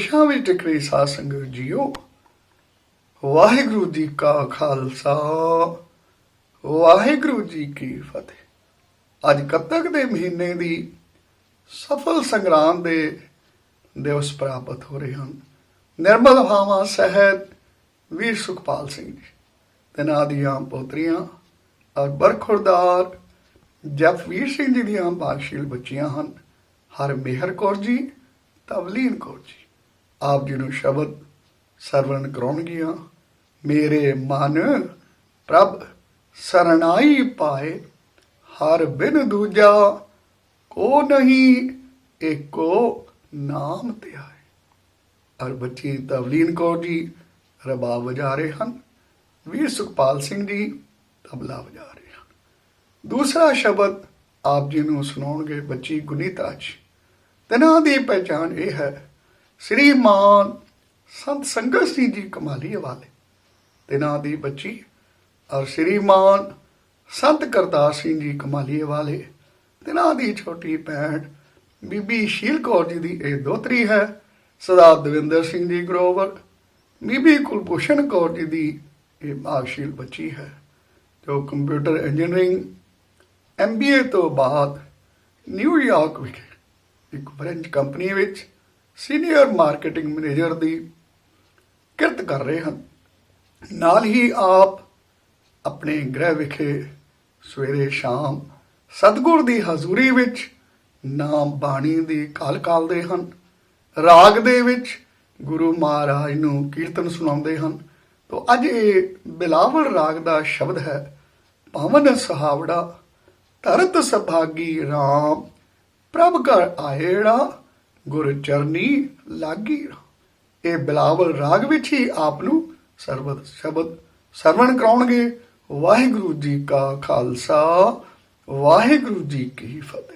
ਵਿਦੇਸ਼ਾਂ ਵਿੱਚ ਟਿਕਰੀ ਸਾਧ ਸੰਗਤ ਜੀਓ, ਵਾਹਿਗੁਰੂ ਜੀ ਕਾ ਖਾਲਸਾ, ਵਾਹਿਗੁਰੂ ਜੀ ਕੀ ਫਤਿਹ। ਅੱਜ ਕੱਤਕ ਦੇ ਮਹੀਨੇ ਦੀ ਸਫਲ ਸੰਗਰਾਮ ਦੇ ਦਿਵਸ ਪ੍ਰਾਪਤ ਹੋ ਰਹੇ ਹਨ। ਨਿਰਮਲ ਹਵਾਵਾਂ ਸਹਿਤ ਵੀਰ ਸੁਖਪਾਲ ਸਿੰਘ ਜੀ, ਤਿੰਨਾਂ ਦੀਆਂ ਪੋਤਰੀਆਂ ਔਰ ਬਰਖੁਰਦਾਰ ਜਪਵੀਰ ਸਿੰਘ ਜੀ ਦੀਆਂ ਭਾਗਸ਼ੀਲ ਬੱਚੀਆਂ ਹਨ, ਹਰਮੇਹਰ ਕੌਰ ਜੀ, ਤਵਲੀਨ ਕੌਰ ਜੀ। ਆਪ ਜੀ ਨੂੰ ਸ਼ਬਦ ਸਰਵਣ ਕਰਾਉਣਗੀਆਂ। ਮੇਰੇ ਮਨ ਪ੍ਰਭ ਸਰਨਾਈ ਪਾਏ, ਹਰ ਬਿਨ ਦੂਜਾ ਕੋ ਨਹੀਂ, ਏਕੋ ਨਾਮ ਧਿਆਏ। ਔਰ ਬੱਚੀ ਤਵਲੀਨ ਕੌਰ ਜੀ ਰਬਾਬ ਵਜਾ ਰਹੇ ਹਨ, ਵੀਰ ਸੁਖਪਾਲ ਸਿੰਘ ਜੀ ਤਬਲਾ ਵਜਾ ਰਹੇ ਹਨ। ਦੂਸਰਾ ਸ਼ਬਦ ਆਪ ਜੀ ਨੂੰ ਸੁਣਾਉਣਗੇ ਬੱਚੀ ਗੁਨੀਤਾ ਜੀ। ਤਿੰਨਾਂ ਦੀ ਪਹਿਚਾਣ ਇਹ ਹੈ, ਸ੍ਰੀਮਾਨ ਸੰਤ ਸੰਗਤ ਸਿੰਘ ਜੀ ਕਮਾਲੀਏ ਵਾਲੇ, ਤਿੰਨਾਂ ਦੀ ਬੱਚੀ, ਔਰ ਸ੍ਰੀਮਾਨ ਸੰਤ ਕਰਤਾਰ ਸਿੰਘ ਜੀ ਕਮਾਲੀਏ ਵਾਲੇ, ਤਿੰਨਾਂ ਦੀ ਛੋਟੀ ਭੈਣ ਬੀਬੀ ਸ਼ੀਲ ਕੌਰ ਜੀ ਦੀ ਇਹ ਦੋਤਰੀ ਹੈ। ਸਰਦਾਰ ਦਵਿੰਦਰ ਸਿੰਘ ਜੀ ਗਰੋਵਰ, ਬੀਬੀ ਕੁਲਭੂਸ਼ਣ ਕੌਰ ਜੀ ਦੀ ਇਹ ਭਾਗਸ਼ੀਲ ਬੱਚੀ ਹੈ, ਜੋ ਕੰਪਿਊਟਰ ਇੰਜੀਨੀਅਰਿੰਗ MBA ਤੋਂ ਬਾਅਦ ਨਿਊਯਾਰਕ ਵਿਖੇ ਇੱਕ ਫ੍ਰੈਂਚ ਕੰਪਨੀ ਵਿੱਚ ਸੀਨੀਅਰ ਮਾਰਕੀਟਿੰਗ ਮੈਨੇਜਰ ਦੀ ਕਿਰਤ ਕਰ ਰਹੇ ਹਨ। ਨਾਲ ਹੀ ਆਪ ਆਪਣੇ ਗ੍ਰਹਿ ਵਿਖੇ ਸਵੇਰੇ ਸ਼ਾਮ ਸਤਿਗੁਰ ਦੀ ਹਜ਼ੂਰੀ ਵਿੱਚ ਨਾਮ ਬਾਣੀ ਦੀ ਕਾਲ ਕਾਲਦੇ ਹਨ। ਰਾਗ ਦੇ ਵਿੱਚ ਗੁਰੂ ਮਹਾਰਾਜ ਨੂੰ ਕੀਰਤਨ ਸੁਣਾਉਂਦੇ ਹਨ। ਤੋ ਅੱਜ ਇਹ ਬਿਲਾਵਲ ਰਾਗ ਦਾ ਸ਼ਬਦ ਹੈ, ਪਾਵਨ ਸੁਹਾਵੜਾ ਧਰਤ ਸੁਭਾਗੀ ਰਾਮ, ਪ੍ਰਭ ਘਰ ਆਏੜਾ ਗੁਰ ਚਰਨੀ ਲਾਗੀ। ਇਹ ਬਿਲਾਵਲ ਰਾਗ ਵਿੱਚ ਹੀ ਆਪ ਨੂੰ ਸ਼ਬਦ ਸਰਵਣ ਕਰਾਉਣਗੇ। ਵਾਹਿਗੁਰੂ ਜੀ ਕਾ ਖਾਲਸਾ, ਵਾਹਿਗੁਰੂ ਜੀ ਕੀ ਫਤਿਹ।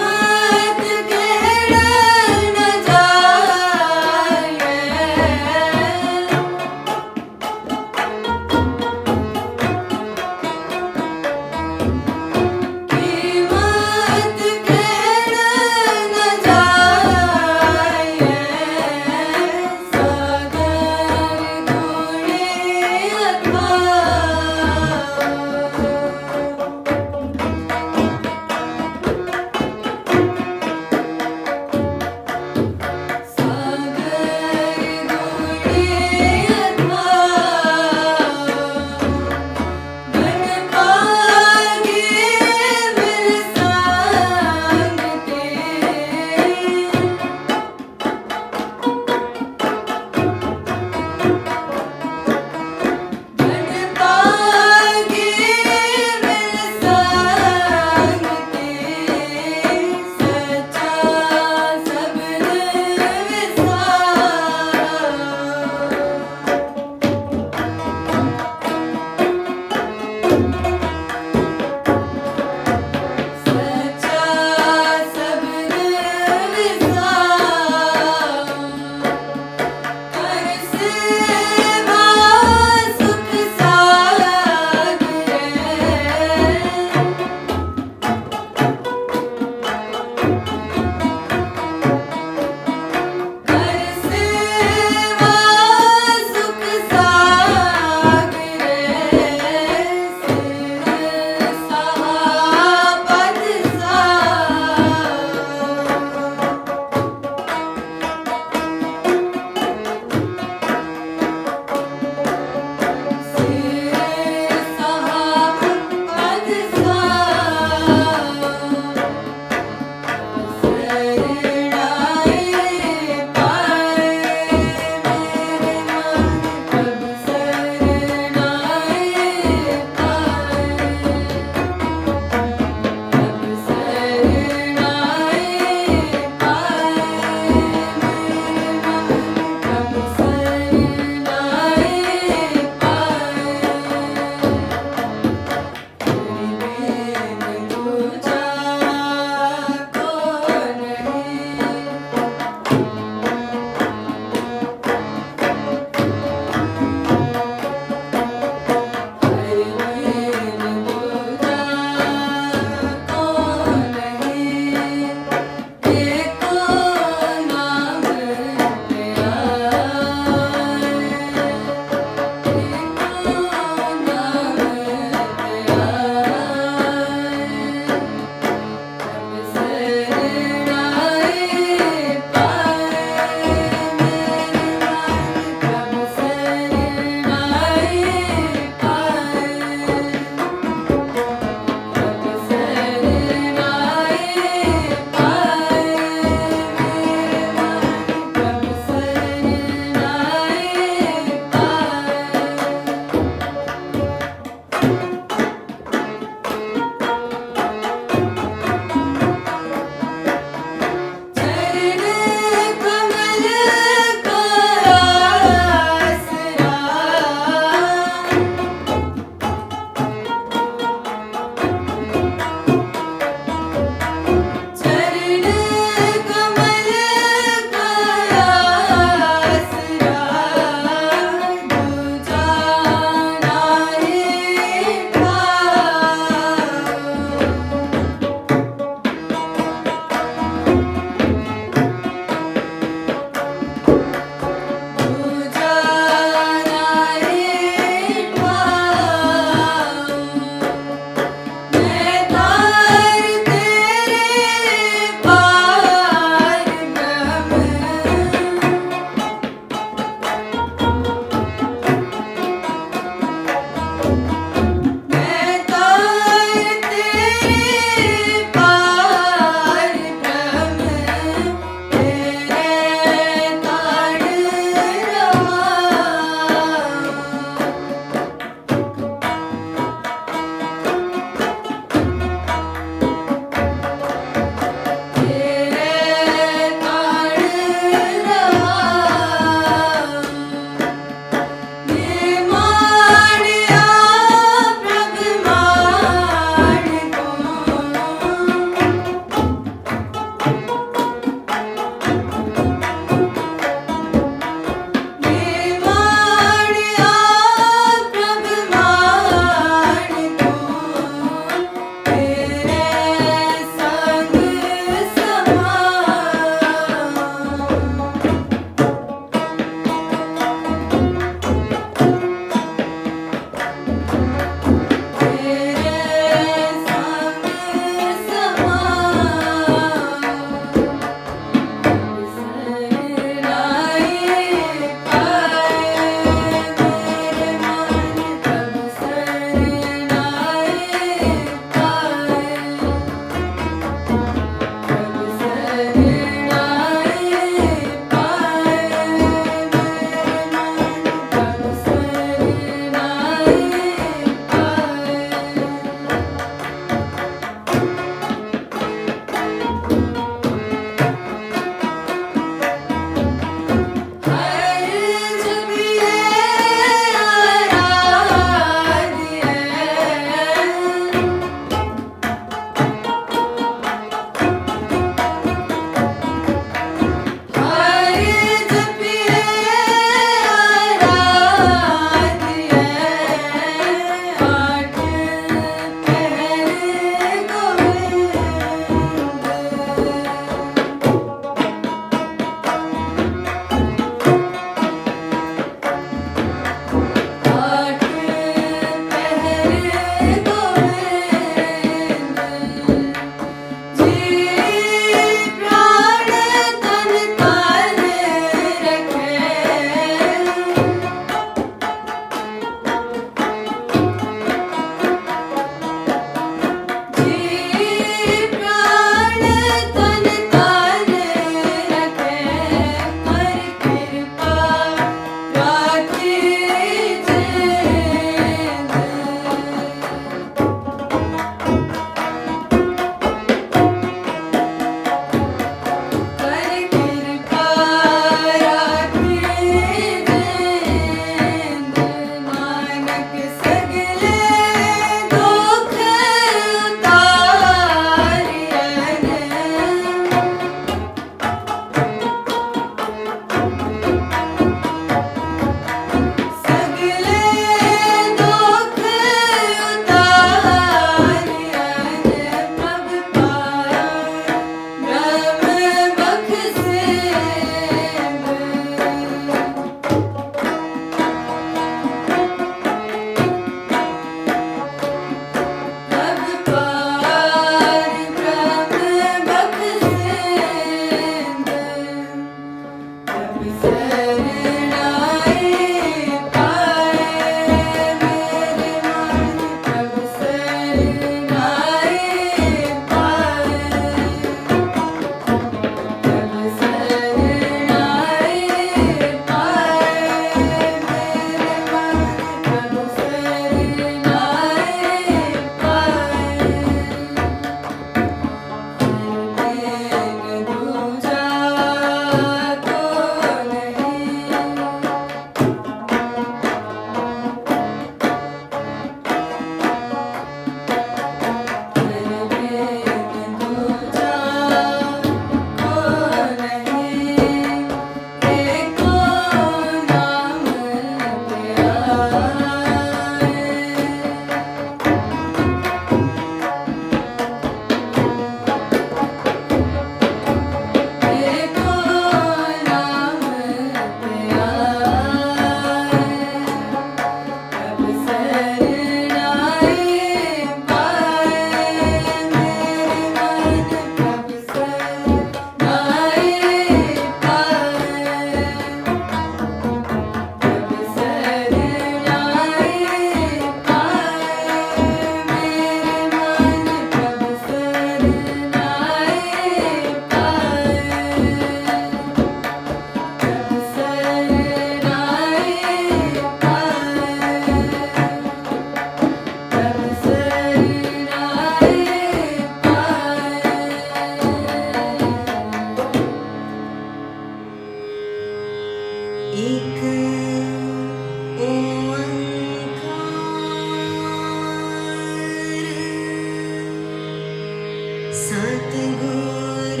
गुर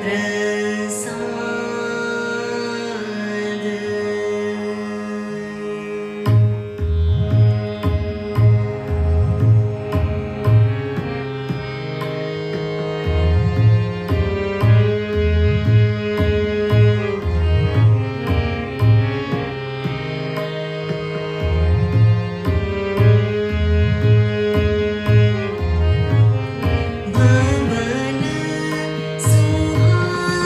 प्रसाद। भवन सुहाए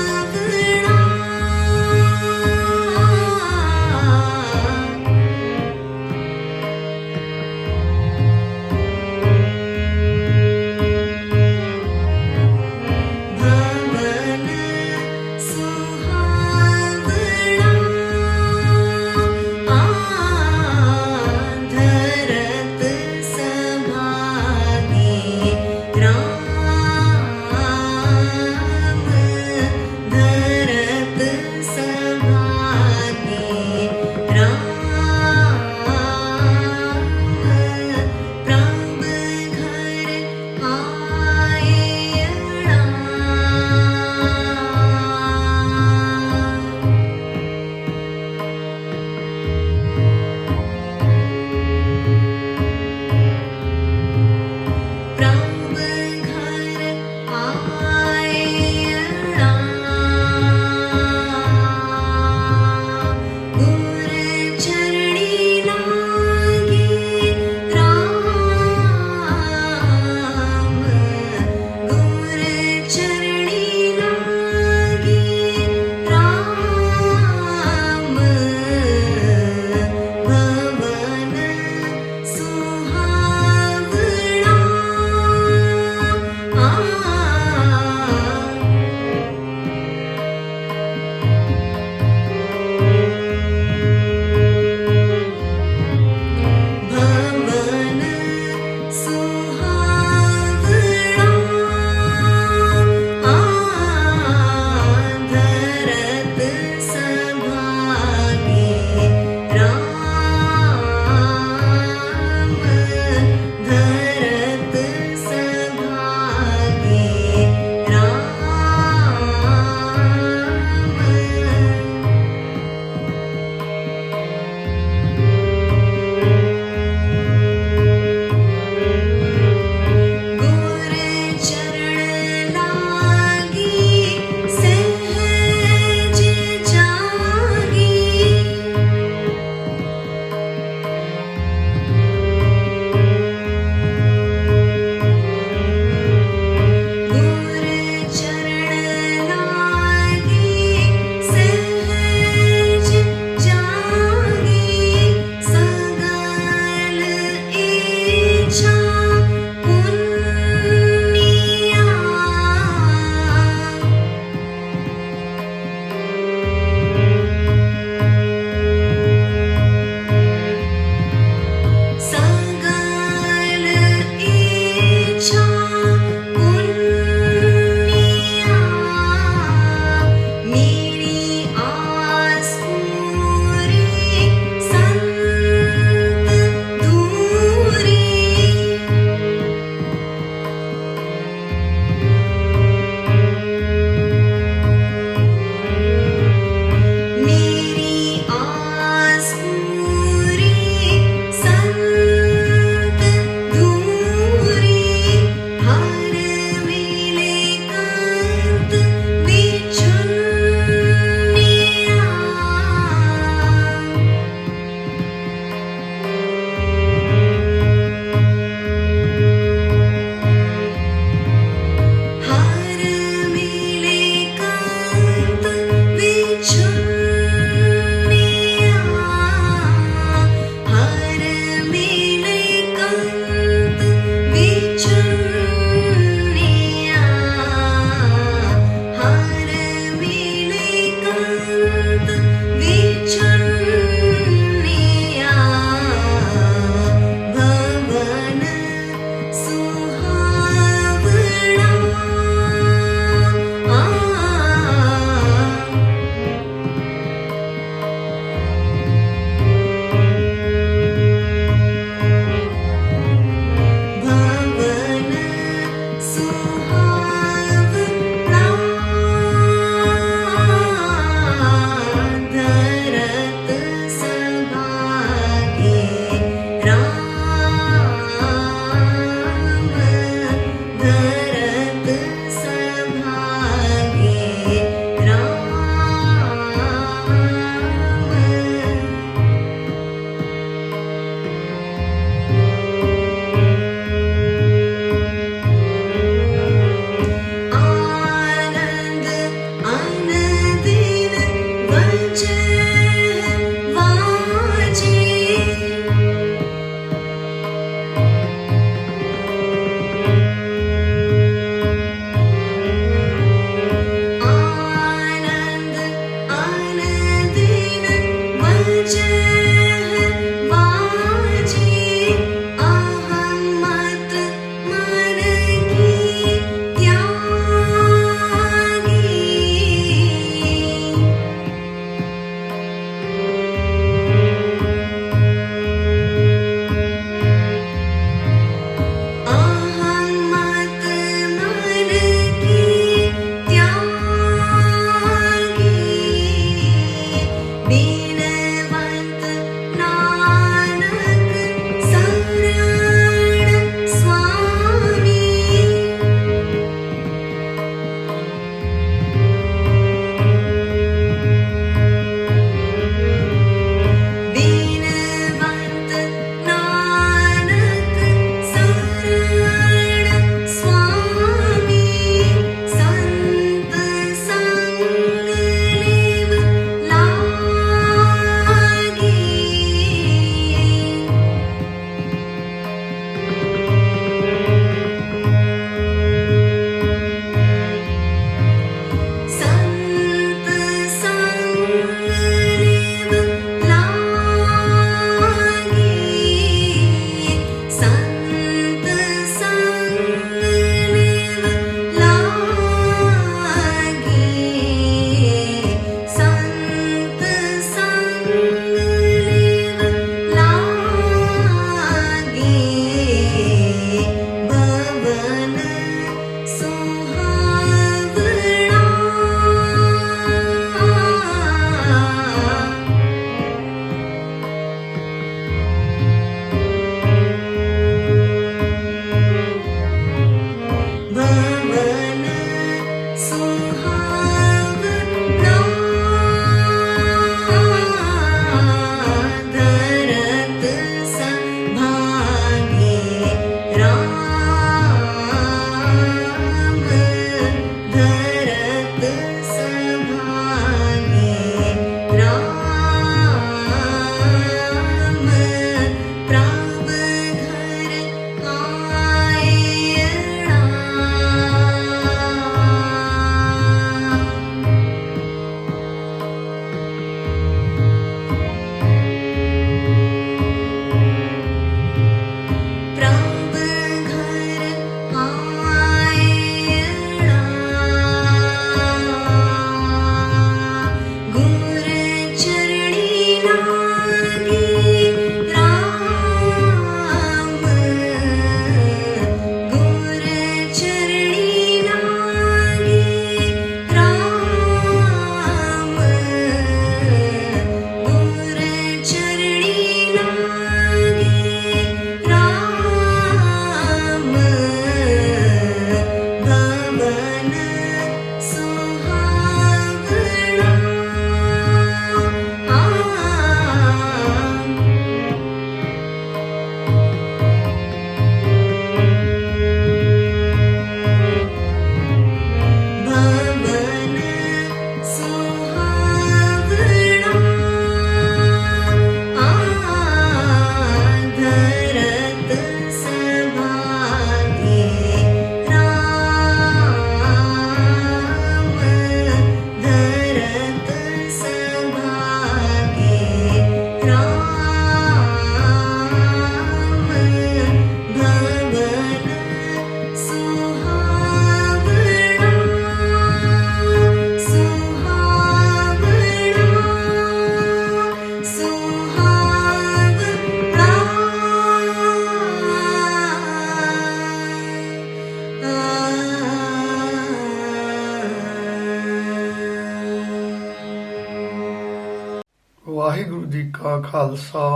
जी का खालसा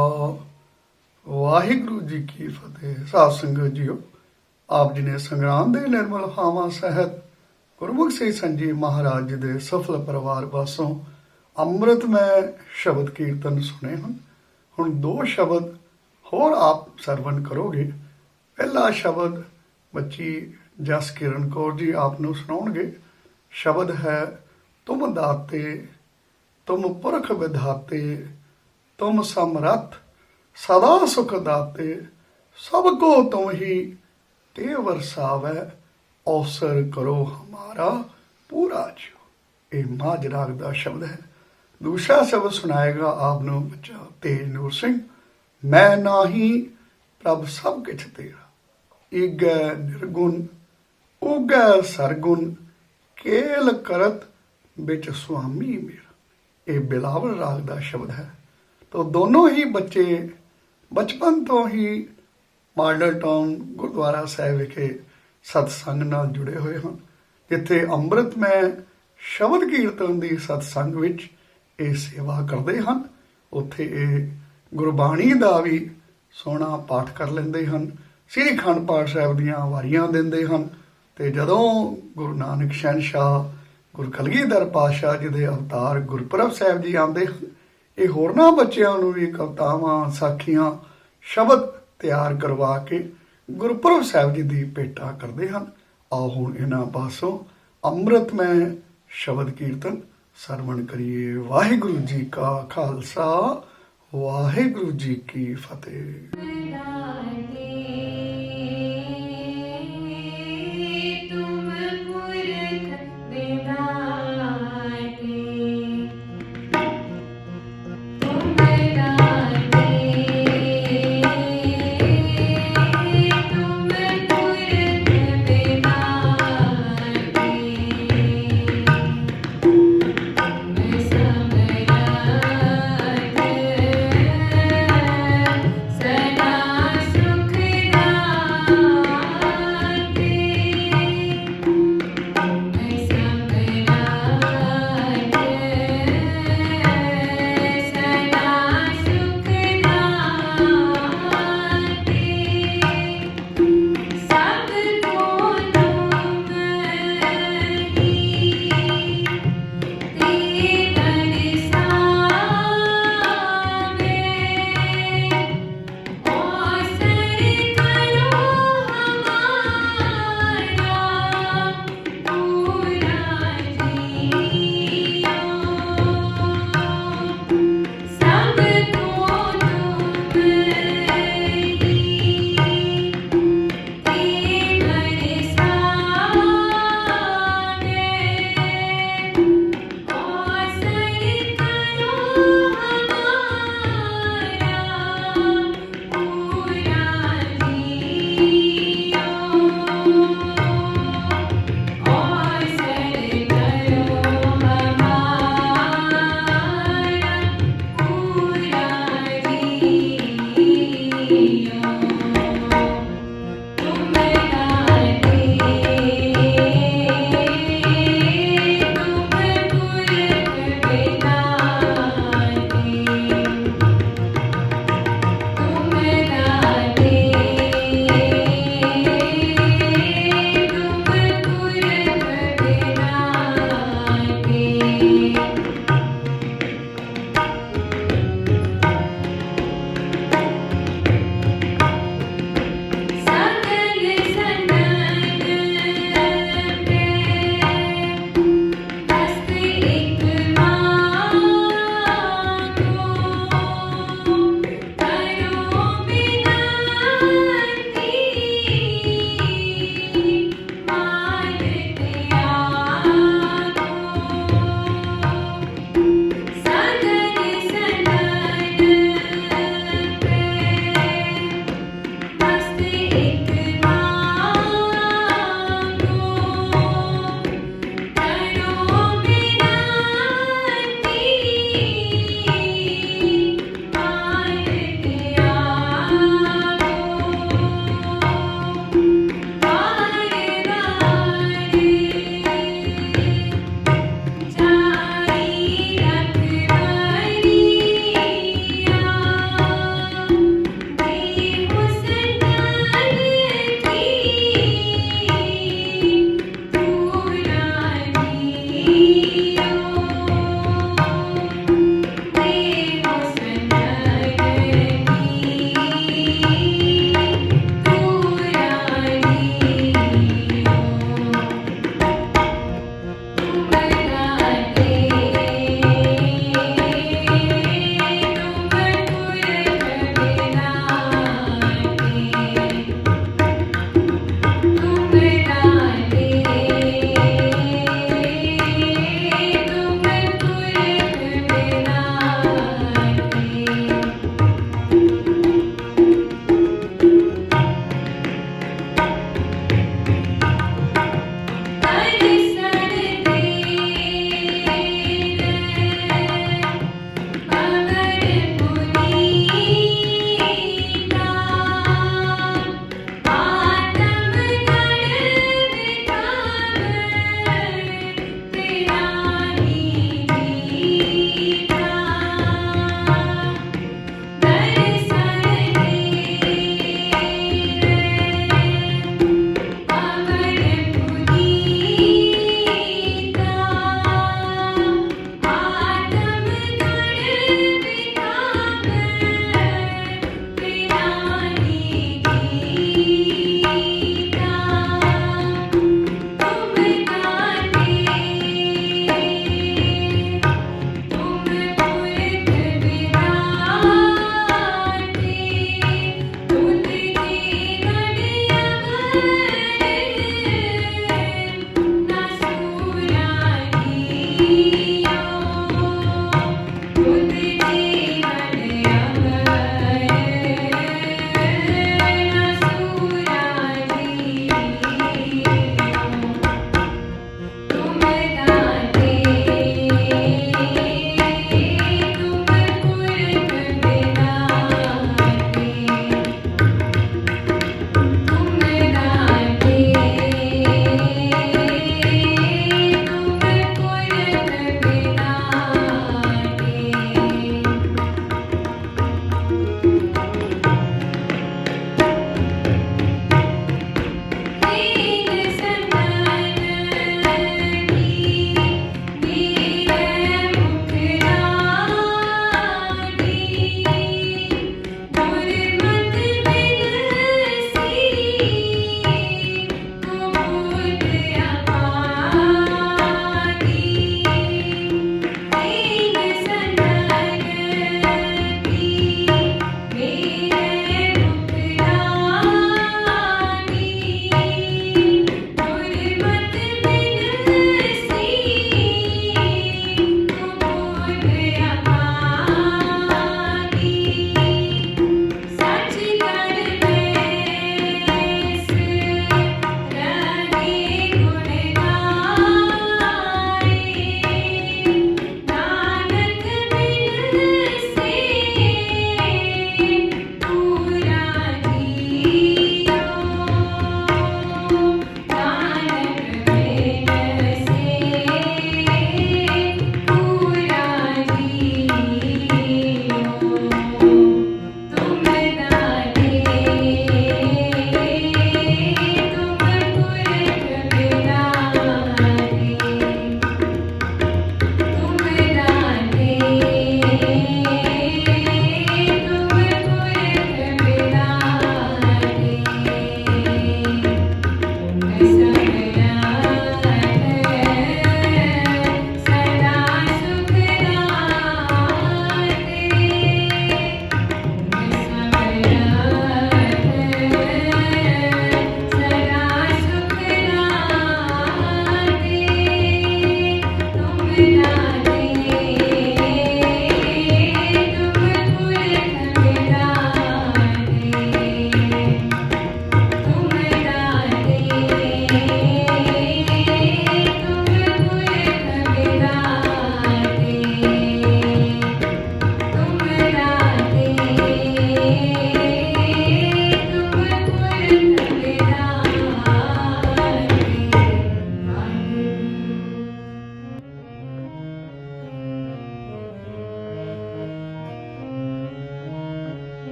वाहिगुरु जी की फतेह। साध संगत जीओ, आप जी ने संग्राम दे निर्मल हावां सहित गुरमुख से संजी महाराज जी दे सफल परिवार पासों ਅੰਮ੍ਰਿਤਮय ਸ਼ਬਦ ਕੀਰਤਨ ਸੁਣੇ ਹਨ। ਹੁਣ ਦੋ ਸ਼ਬਦ ਹੋਰ ਆਪ ਸਰਵਣ ਕਰੋਗੇ। ਪਹਿਲਾ ਸ਼ਬਦ ਬੱਚੀ ਜਸ ਕਿਰਨ ਕੌਰ ਜੀ ਆਪ ਨੂੰ ਸੁਣਾਉਣਗੇ। ਸ਼ਬਦ ਹੈ, ਤੁਮ ਦਾਤੇ ਤੁਮ ਪੁਰਖ ਵਿਧਾਤੇ, ਤੁਮ ਸਮਰੱਥ ਸਦਾ ਸੁਖ ਦਾਤੇ, ਸਭ ਕੋ ਤੁਮ ਹੀ ਤੇ ਵਰਸਾਵੈ, ਅਵਸਰ ਕਰੋ ਹਮਾਰਾ ਪੂਰਾ ਜਿਉ। ਇਹ ਮਾਝ ਰਾਗ ਦਾ ਸ਼ਬਦ ਹੈ। दूसरा शब्द सुनाएगा आपनो बच्चा तेज नूर सिंह। मैं नाही प्रभ सब किछ तेरा, ईगै निर्गुण उगै सरगुण, केल करत बिच स्वामी मेरा। ये बिलावल राग का शब्द है। तो दोनों ही बच्चे बचपन तो ही मॉडल टाउन गुरुद्वारा साहिब विखे सत्संग नाल जुड़े हुए हैं, जिथे ਅੰਮ੍ਰਿਤਮय शब्द कीर्तन की सत्संग विच ਇਹ ਸੇਵਾ ਕਰਦੇ ਹਨ। ਉੱਥੇ ਇਹ ਗੁਰਬਾਣੀ ਦਾ ਵੀ ਸੋਹਣਾ ਪਾਠ ਕਰ ਲੈਂਦੇ ਹਨ, ਸ੍ਰੀ ਅਖੰਡ ਪਾਠ ਸਾਹਿਬ ਦੀਆਂ ਵਾਰੀਆਂ ਦਿੰਦੇ ਹਨ। ਤੇ ਜਦੋਂ ਗੁਰੂ ਨਾਨਕ ਸ਼ਹਿਨਸ਼ਾਹ ਗੁਰੂ ਕਲਗੀਧਰ ਪਾਤਸ਼ਾਹ ਜੀ ਦੇ ਅਵਤਾਰ ਗੁਰਪੁਰਬ ਸਾਹਿਬ ਜੀ ਆਉਂਦੇ ਹਨ, ਇਹ ਹੋਰਨਾਂ ਬੱਚਿਆਂ ਨੂੰ ਵੀ ਕਵਿਤਾਵਾਂ, ਸਾਖੀਆਂ, ਸ਼ਬਦ ਤਿਆਰ ਕਰਵਾ ਕੇ ਗੁਰਪੁਰਬ ਸਾਹਿਬ ਜੀ ਦੀ ਭੇਟਾ ਕਰਦੇ ਹਨ। ਆਓ ਹੁਣ ਇਹਨਾਂ ਪਾਸੋਂ ਅੰਮ੍ਰਿਤਮय ਸ਼ਬਦ ਕੀਰਤਨ ਸਰਵਣ ਕਰੀਏ। ਵਾਹਿਗੁਰੂ ਜੀ ਕਾ ਖਾਲਸਾ ਵਾਹਿਗੁਰੂ ਜੀ ਕੀ ਫਤਿਹ। सदा सुख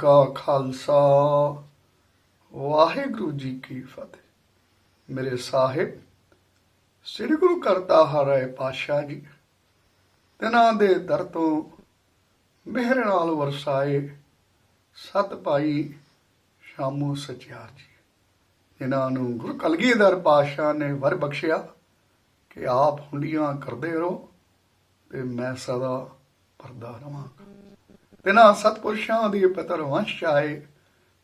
का खालसा वाहिगुरु जी की फतेह। मेरे साहिब श्री गुरु करता हरे पातशाह जी तिन्हां दे दर तो मेहर नाल वरसाए सत भाई शामू सचियार जी, जिन्हां नूं गुरु कलगीधर पातशाह ने वर बख्शिया कि आप हुंडियां करदे रहो ते मैं सदा भरदा रहांगा। तिन्हां सतपुरुषां दी पितर वंश आए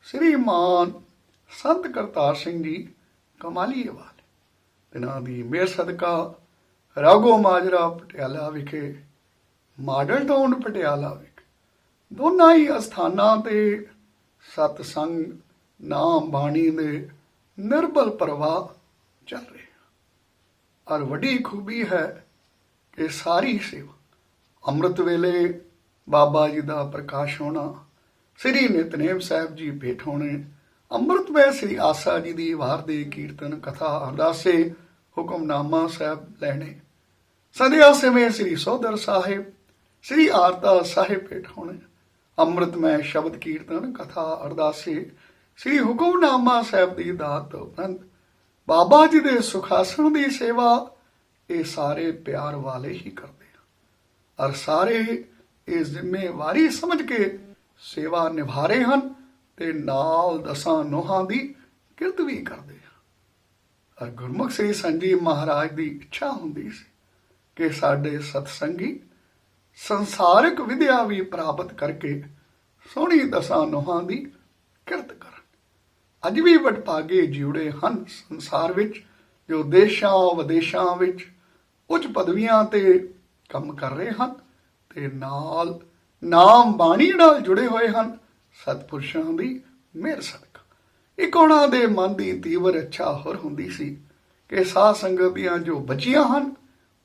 श्रीमान संत करतार सिंह जी कमालीए वाले, तिन्हां दी मेहर सदका राघो माजरा पटियाला विखे मॉडल टाउन पटियाला विखे दोनों ही अस्थानां ते सतसंग नाम बाणी दे निर्बल प्रवाह चल रहे हैं। और वड्डी खूबी है कि सारी सेवा अमृत वेले बाबा जी का प्रकाश होना, श्री नितनेम साहब जी भेंट होने, अमृतमय श्री आसा जी की वार दे कीर्तन कथा अरदासे हुक्मनामा साहब लैने, संध्या समय श्री सौदर साहिब श्री आरता साहिब भेंट होने, अमृतमय शब्द कीर्तन कथा अरदासे श्री हुक्मनामा साहब की दात तो उपरंत बाबा जी के सुखासन की सेवा ये सारे प्यार वाले ही करते हैं और सारे ये जिम्मेवारी समझ के सेवा निभा रहे हैं ते नाल दसां नोहां दी किरत भी करते हैं। और गुरमुख श्री संजीव महाराज की इच्छा होंदी सी कि साडे सतसंगी संसारिक विद्या भी प्राप्त करके सोहनी दसां नोहां दी किरत करन। अज भी वडभागे जिउड़े हन संसार विच जो देशां विदेशां विच उच्च पदवियां ते काम कर रहे हैं ते नाल नाम बाणी नाल जुड़े हुए हैं सतपुरुषां दी मेहर सदका। एक उन्हां दे मन की तीवर इच्छा होर हुंदी सी कि साध संगत दियां जो बच्चियां हन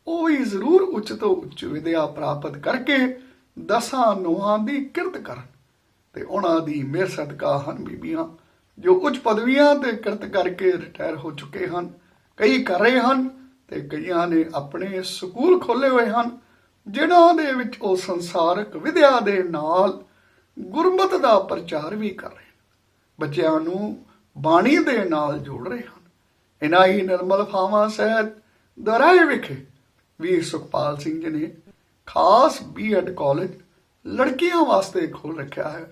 वो भी जरूर उच्च तो उच्च विद्या प्राप्त करके दसां नोहां दी किरत करन ते उन्हां दी मेहर सदका हन बीबियां जो उच्च पदवियां ते किरत करके रिटायर हो चुके हैं, कई कर रहे हैं ते कईयां ने अपने स्कूल खोले हुए हैं जिन्हां दे विच ओ संसारक विद्या दे नाल गुरमत दा प्रचार भी कर रहे हैं, बच्चियां नूं बाणी दे नाल जोड़ रहे हैं। इन्हां ही निर्मल फावां सहित दराए विखे वीर सुखपाल सिंह जी ने खास BEd कॉलेज लड़कियां वास्ते खोल रखा है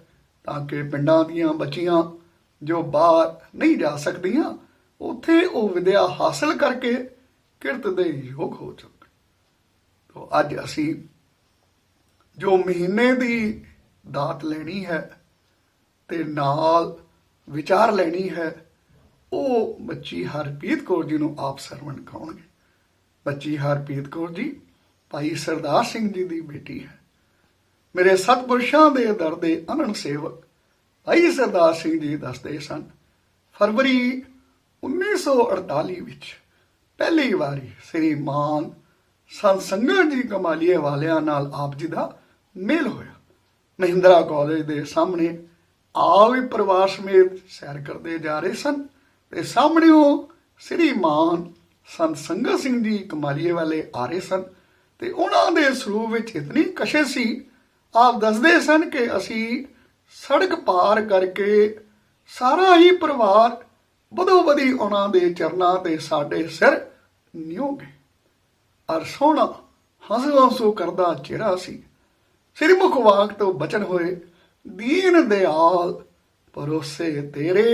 ताकि पिंडां दीयां बच्चियां जो बाहर नहीं जा सकदियां उत्थे वो विद्या हासिल करके किरत दे योग हो सकन। तो अज असी जो महीने की दात लेनी है ते नाल विचार लेनी है वो बच्ची हरप्रीत कौर जी नूं आप सरवण कराउणगे। बच्ची हरप्रीत कौर जी भाई सरदार सिंह जी की बेटी है। मेरे सतपुरुषां दे दर दे अनन सेवक भाई सरदार सिंह जी दसदे सन फरवरी 1948 विच पहली बारी श्रीमान संत संगत जी कमालीए वालियां नाल आप जी का मेल होया। महिंद्रा कॉलेज के सामने आप भी परिवार समेत सैर करते जा रहे सन ते सामने श्रीमान संत संगत सिंह जी कमालीए वाले आ रहे सन ते उन्हां दे स्वरूप विच इतनी कशिश सी, आप दसदे सन कि असी सड़क पार करके सारा ही परिवार बदो बदी उन्हां दे चरनां ते साडे सिर न्यो गए और सोहना हंसू हंसू करदा चेहरा सी। श्रीमुख वाक तो बचन होए दीन दयाल परोसे तेरे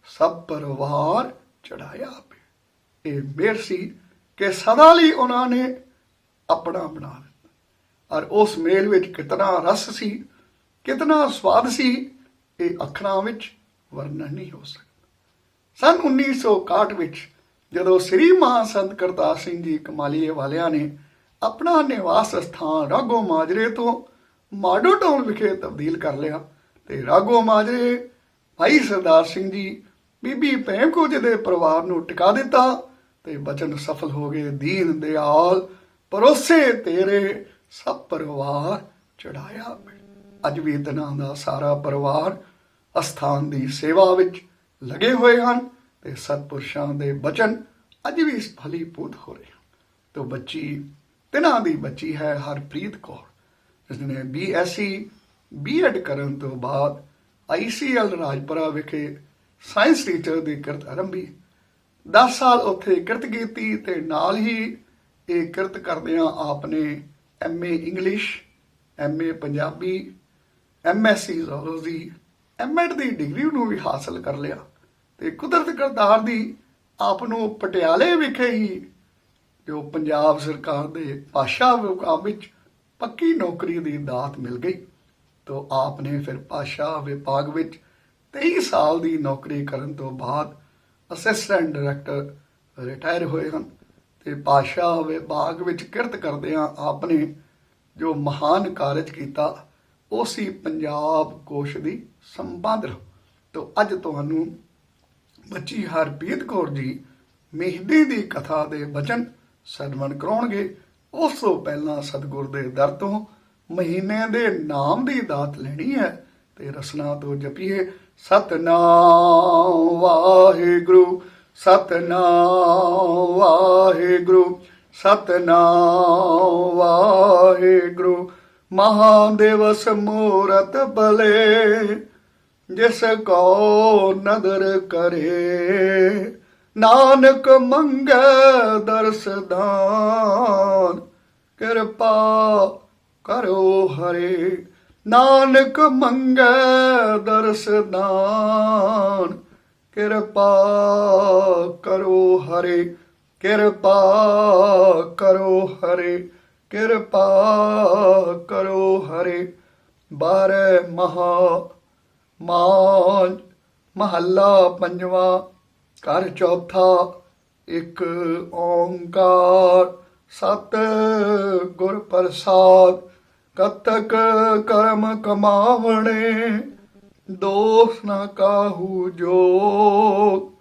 सब परिवार चढ़ाया पे। ये मेहर सी कि सदा लई उन्होंने अपना बना दिता और उस मेल विच कितना रस सी कितना स्वाद सी ये अखरां विच वर्णन नहीं हो सकता। सन 1961 विच जदों श्री महासंत करतार सिंह जी कमालीए वालियां ने अपना निवास स्थान राघो माजरे तो माडो टाउन विखे तब्दील कर लिया ते राघो माजरे भाई सरदार सिंह जी बीबी भैम को जी दे परिवार नूं टिका दिता ते बचन सफल हो गए दीन दयाल परोसे तेरे सब परिवार चढ़ाया। अज भी तिन्हां दा सारा परिवार अस्थान की सेवा विच लगे हुए हैं ते सतपुरुषां दे बचन अज भी फलीभूत हो रहे हैं। तो बच्ची तिन्हां दी बच्ची है हरप्रीत कौर, जिसने BSc BEd करन तो बाद ICL ਰਾਜਪੁਰਾ ਵਿਖੇ ਸਾਇੰਸ ਟੀਚਰ ਦੀ ਕਿਰਤ ਆਰੰਭੀ। 10 ਸਾਲ ਉੱਥੇ ਕਿਰਤ ਕੀਤੀ ਤੇ ਨਾਲ ਹੀ ਇਹ ਕਿਰਤ ਕਰਦਿਆਂ ਆਪ ਨੇ MA English, MA Punjabi, MSc zoology, MEd ਦੀ ਡਿਗਰੀ ਨੂੰ ਵੀ ਹਾਸਲ ਕਰ ਲਿਆ ਤੇ ਕੁਦਰਤ ਕਰਤਾਰ ਦੀ ਆਪ ਨੂੰ ਪਟਿਆਲੇ ਵਿਖੇ ਹੀ ਜੋ ਪੰਜਾਬ ਸਰਕਾਰ ਦੇ ਭਾਸ਼ਾ ਵਿਭਾਗ ਵਿੱਚ ਪੱਕੀ ਨੌਕਰੀ ਦੀ ਦਾਤ ਮਿਲ ਗਈ। तो आपने फिर भाषा विभाग ਵਿੱਚ 23 ਸਾਲ ਦੀ ਨੌਕਰੀ ਕਰਨ ਤੋਂ ਬਾਅਦ ਅਸਿਸਟੈਂਟ ਡਾਇਰੈਕਟਰ ਰਿਟਾਇਰ ਹੋਏ ਹਨ ਤੇ ਭਾਸ਼ਾ ਵਿਭਾਗ ਵਿੱਚ ਕਿਰਤ ਕਰਦਿਆਂ ਆਪਨੇ ਜੋ ਮਹਾਨ ਕਾਰਜ ਕੀਤਾ ਉਹ ਸੀ ਪੰਜਾਬ ਕੋਸ਼ ਦੀ ਸੰਪਾਦਨ। ਤੋਂ ਅੱਜ ਤੁਹਾਨੂੰ ਬੱਚੀ ਹਰਪ੍ਰੀਤ ਕੌਰ ਜੀ ਮਹਿੰਦੀ ਦੀ ਕਥਾ ਦੇ ਬਚਨ ਸਰਵਣ ਕਰਾਉਣਗੇ। ਉਸ ਤੋਂ ਪਹਿਲਾਂ ਸਤਿਗੁਰ ਦੇ ਦਰ ਤੋਂ ਮਹੀਨੇ ਦੇ ਨਾਮ ਦੀ ਦਾਤ ਲੈਣੀ ਹੈ ਤੇ ਰਸਨਾ ਤੋਂ ਜਪੀਏ ਸਤਨਾਮ ਵਾਹਿਗੁਰੂ, ਸਤਨਾਮ ਵਾਹਿਗੁਰੂ, ਸਤਨਾਮ ਵਾਹਿਗੁਰੂ। ਮਹਾਦੇਵਸ ਮੂਰਤ ਭਲੇ ਜਿਸ ਕੋ ਨਦਰ ਕਰੇ, ਨਾਨਕ ਮੰਗੈ ਦਰਸ ਦਾਨ ਕਿਰਪਾ ਕਰੋ ਹਰੇ। ਨਾਨਕ ਮੰਗੈ ਦਰਸ ਦਾਨ ਕਿਰਪਾ ਕਰੋ ਹਰੇ, ਕਿਰਪਾ ਕਰੋ ਹਰੇ, ਕਿਰਪਾ ਕਰੋ ਹਰੇ। 12 ਮਾਝ ਮਹੱਲਾ ਪੰਜਵਾਂ, ਘਰ ਚੌਥਾ। ਇੱਕ ਓੰਕਾਰ ਸਤ ਗੁਰ ਪ੍ਰਸਾਦ। ਕਤਕ ਕਰਮ ਕਮਾਵਣੇ ਦੋਸ ਨਾ ਕਾਹੂ ਜੋਗ,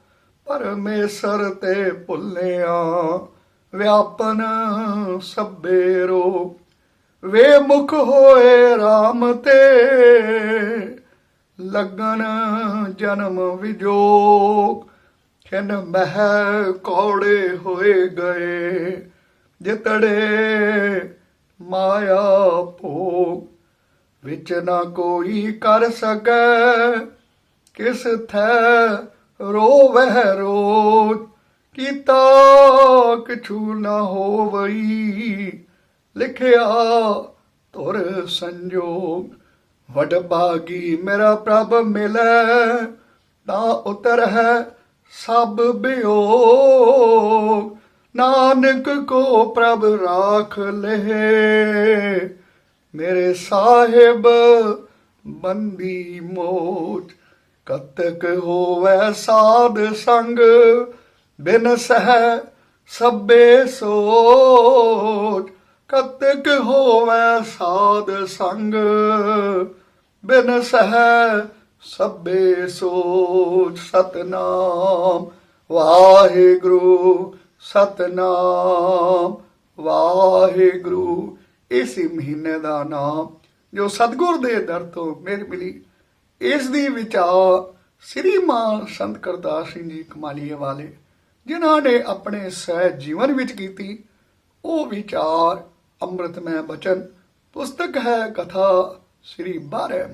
ਪਰਮੇਸ਼ਰ ਤੇ ਭੁੱਲਿਆ ਵਿਆਪਨ ਸਭੇ ਰੋਗ। ਵੇ ਮੁਖ ਹੋਏ RAM ਤੇ ਲੱਗਣ ਜਨਮ ਵਿਜੋਗ, ਖਿਨ ਮਹਿ ਕੌੜੇ ਹੋਏ ਗਏ ਜਿਤੜੇ ਮਾਇਆ ਭੋਗ। ਵਿੱਚ ਨਾ ਕੋਈ ਕਰ ਸਕੈ ਕਿਸ ਥੈ ਰੋਵਹਿ ਰੋਜ, ਕੀਤਾ ਕਿਛੂ ਨਾ ਹੋਵਈ ਲਿਖਿਆ ਧੁਰ ਸੰਜੋਗ। ਵਡਭਾਗੀ ਮੇਰਾ ਪ੍ਰਭ ਮਿਲੈ ਤਾਂ ਉਤਰ ਹੈ ਸਭ ਬਿਯੋਗ, ਨਾਨਕ ਕੋ ਪ੍ਰਭ ਰਾਖ ਲਹਿ ਮੇਰੇ ਸਾਹਿਬ ਬੰਦੀ ਮੋਚ। ਕਤਕ ਹੋਵੈ ਸਾਧ ਸੰਗ ਬਿਨ ਸਹਿ ਸਭੇ ਸੋਚ, ਕਤਕ ਹੋਵੈ ਸਾਧ ਸੰਗ ਬਿਨ ਸਹਿ ਸਭੇ ਸੋਚ। ਸਤਨਾਮ ਵਾਹਿਗੁਰੂ, ਸਤਨਾਮ ਵਾਹਿਗੁਰੂ। ਇਸੇ ਮਹੀਨੇ ਦਾ ਨਾਮ ਜੋ ਸਤਿਗੁਰ ਦੇ ਦਰ ਤੋਂ ਮਿਹਰ ਮਿਲੀ, ਇਸ ਦੀ ਵਿਚਾਰ ਸ੍ਰੀ ਮਾਨ ਸੰਤ ਕਰਤਾਰ ਸਿੰਘ ਜੀ ਕਮਾਲੀਏ ਵਾਲੇ ਜਿਨ੍ਹਾਂ ਨੇ ਆਪਣੇ ਸਹਿ ਜੀਵਨ ਵਿੱਚ ਕੀਤੀ। ਉਹ ਵਿਚਾਰ ਅੰਮ੍ਰਿਤਮੈ ਬਚਨ ਪੁਸਤਕ ਹੈ ਕਥਾ ਸ੍ਰੀ 12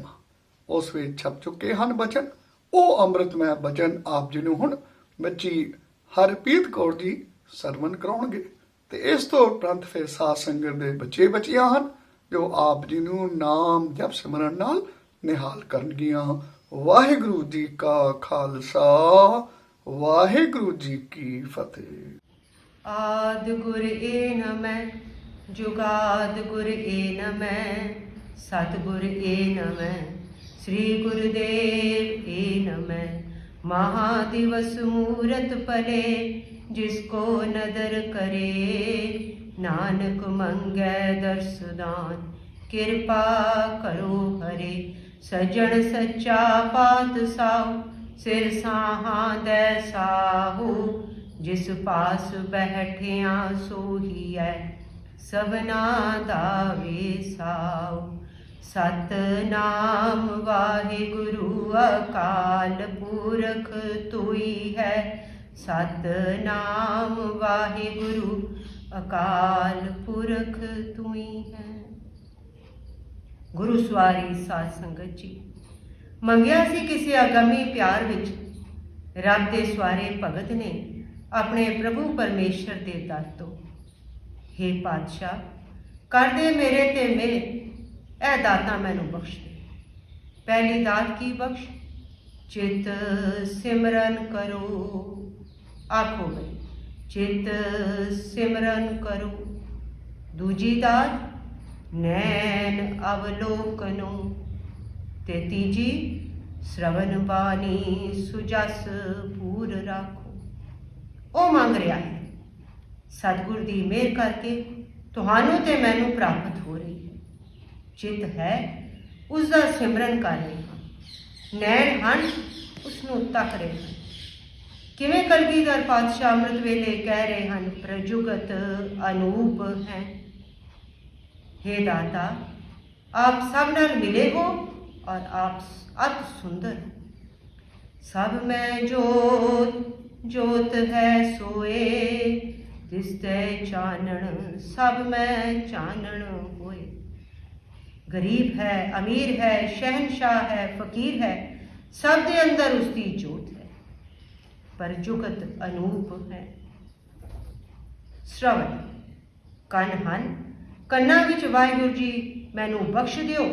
ਉਸ ਵਿੱਚ ਛਪ ਚੁੱਕੇ ਹਨ ਬਚਨ। ਉਹ ਅੰਮ੍ਰਿਤਮੈ ਬਚਨ ਆਪ ਜੀ ਨੂੰ ਹੁਣ ਬੱਚੀ ਹਰਪ੍ਰੀਤ ਕੌਰ ਜੀ ਸਰਵਣ ਕਰਾਉਣਗੇ ਤੇ ਇਸ ਤੋਂ ਉਪਰੰਤ ਫਿਰ ਸਾਧ ਸੰਗਤ ਦੇ ਬੱਚੇ ਬੱਚੀਆਂ ਹਨ ਜੋ ਆਪ ਜੀ ਨੂੰ ਨਾਮ ਜਪ ਸਿਮਰਨ ਨਾਲ ਨਿਹਾਲ ਕਰਨਗੀਆਂ। ਵਾਹਿਗੁਰੂ ਜੀ ਕਾ ਖਾਲਸਾ, ਵਾਹਿਗੁਰੂ ਜੀ ਕੀ ਫਤਿਹ। ਆਦ ਗੁਰ ਏ ਨਮੈ, ਜੁਗਾਦ ਗੁਰ ਏ ਨਮੈ, ਸਤਿਗੁਰ ਏ ਨਮੈ, ਸ੍ਰੀ ਗੁਰੁਦੇਵ ਏ ਨਮੈ। महादिवस मूरत पले जिसको नदर करे, नानक मंगै दर्स दान कृपा करो हरे। सजन सच्चा पात साहु सिर साहा दै साहू, जिस पास बैठिया सोही है सबना दा वेसाहु। सतनाम वाहिगुरु अकाल पुरख तुई है, सतनाम वाहिगुरु अकाल पुरख तुई है। गुरु सवारी साध संगत जी, ਮੰਗਿਆ ਸੀ ਕਿਸੇ ਅਗੰਮੀ ਪਿਆਰ ਵਿੱਚ ਰੱਬ ਦੇ ਸਵਾਰੇ ਭਗਤ ਨੇ ਆਪਣੇ ਪ੍ਰਭੂ ਪਰਮੇਸ਼ਰ ਦੇ ਦਰ ਤੋਂ। ਹੇ ਪਾਤਸ਼ਾਹ, ਕਰਦੇ ਮੇਰੇ ਤੇ ਮਿਹਰ, ਇਹ ਦਾਤਾਂ ਮੈਨੂੰ ਬਖਸ਼ ਦੇ। ਪਹਿਲੀ ਦਾਤ ਕੀ ਬਖਸ਼? ਚਿਤ ਸਿਮਰਨ ਕਰੋ। ਆਖੋ ਬਈ, ਚਿਤ ਸਿਮਰਨ ਕਰੋ। ਦੂਜੀ ਦਾਤ ਨੈਣ ਅਵਲੋਕਨੋ। ਤੇ ਤੀਜੀ ਸ਼ਰਵਨ ਬਾਣੀ ਸੁਜਸ ਪੂਰ ਰਾਖੋ। ਉਹ ਮੰਗ ਰਿਹਾ ਹੈ, ਸਤਿਗੁਰ ਦੀ ਮਿਹਰ ਕਰਕੇ ਤੁਹਾਨੂੰ ਤੇ ਮੈਨੂੰ ਪ੍ਰਾਪਤ ਹੋ ਰਹੀ ਹੈ। ਚਿੱਤ ਹੈ, ਉਸ ਦਾ ਸਿਮਰਨ ਕਰ ਰਹੇ ਹਾਂ। ਨੈਣ ਹਨ, ਉਸ ਨੂੰ ਤੱਕ ਰਹੇ ਹਨ। ਕਿਵੇਂ ਕਲਗੀਧਰ ਪਾਤਸ਼ਾਹ ਅੰਮ੍ਰਿਤ ਵੇਲੇ ਕਹਿ ਰਹੇ ਹਨ, ਪ੍ਰਜੁਗਤ ਅਨੂਪ ਹੈ। हे दाता, आप सब नाल मिले हो और आप अति सुंदर हो। सब में जोत, जोत है सोए, तिसते चानण सब में चानण होए। गरीब है, अमीर है, शहनशाह है, फकीर है, सब दे अंदर उसकी जोत है, पर जुगत अनूप है। श्रवण कन हन, ਕੰਨਾਂ ਵਿੱਚ ਵਾਹਿਗੁਰੂ ਜੀ ਮੈਨੂੰ ਬਖਸ਼ ਦਿਓ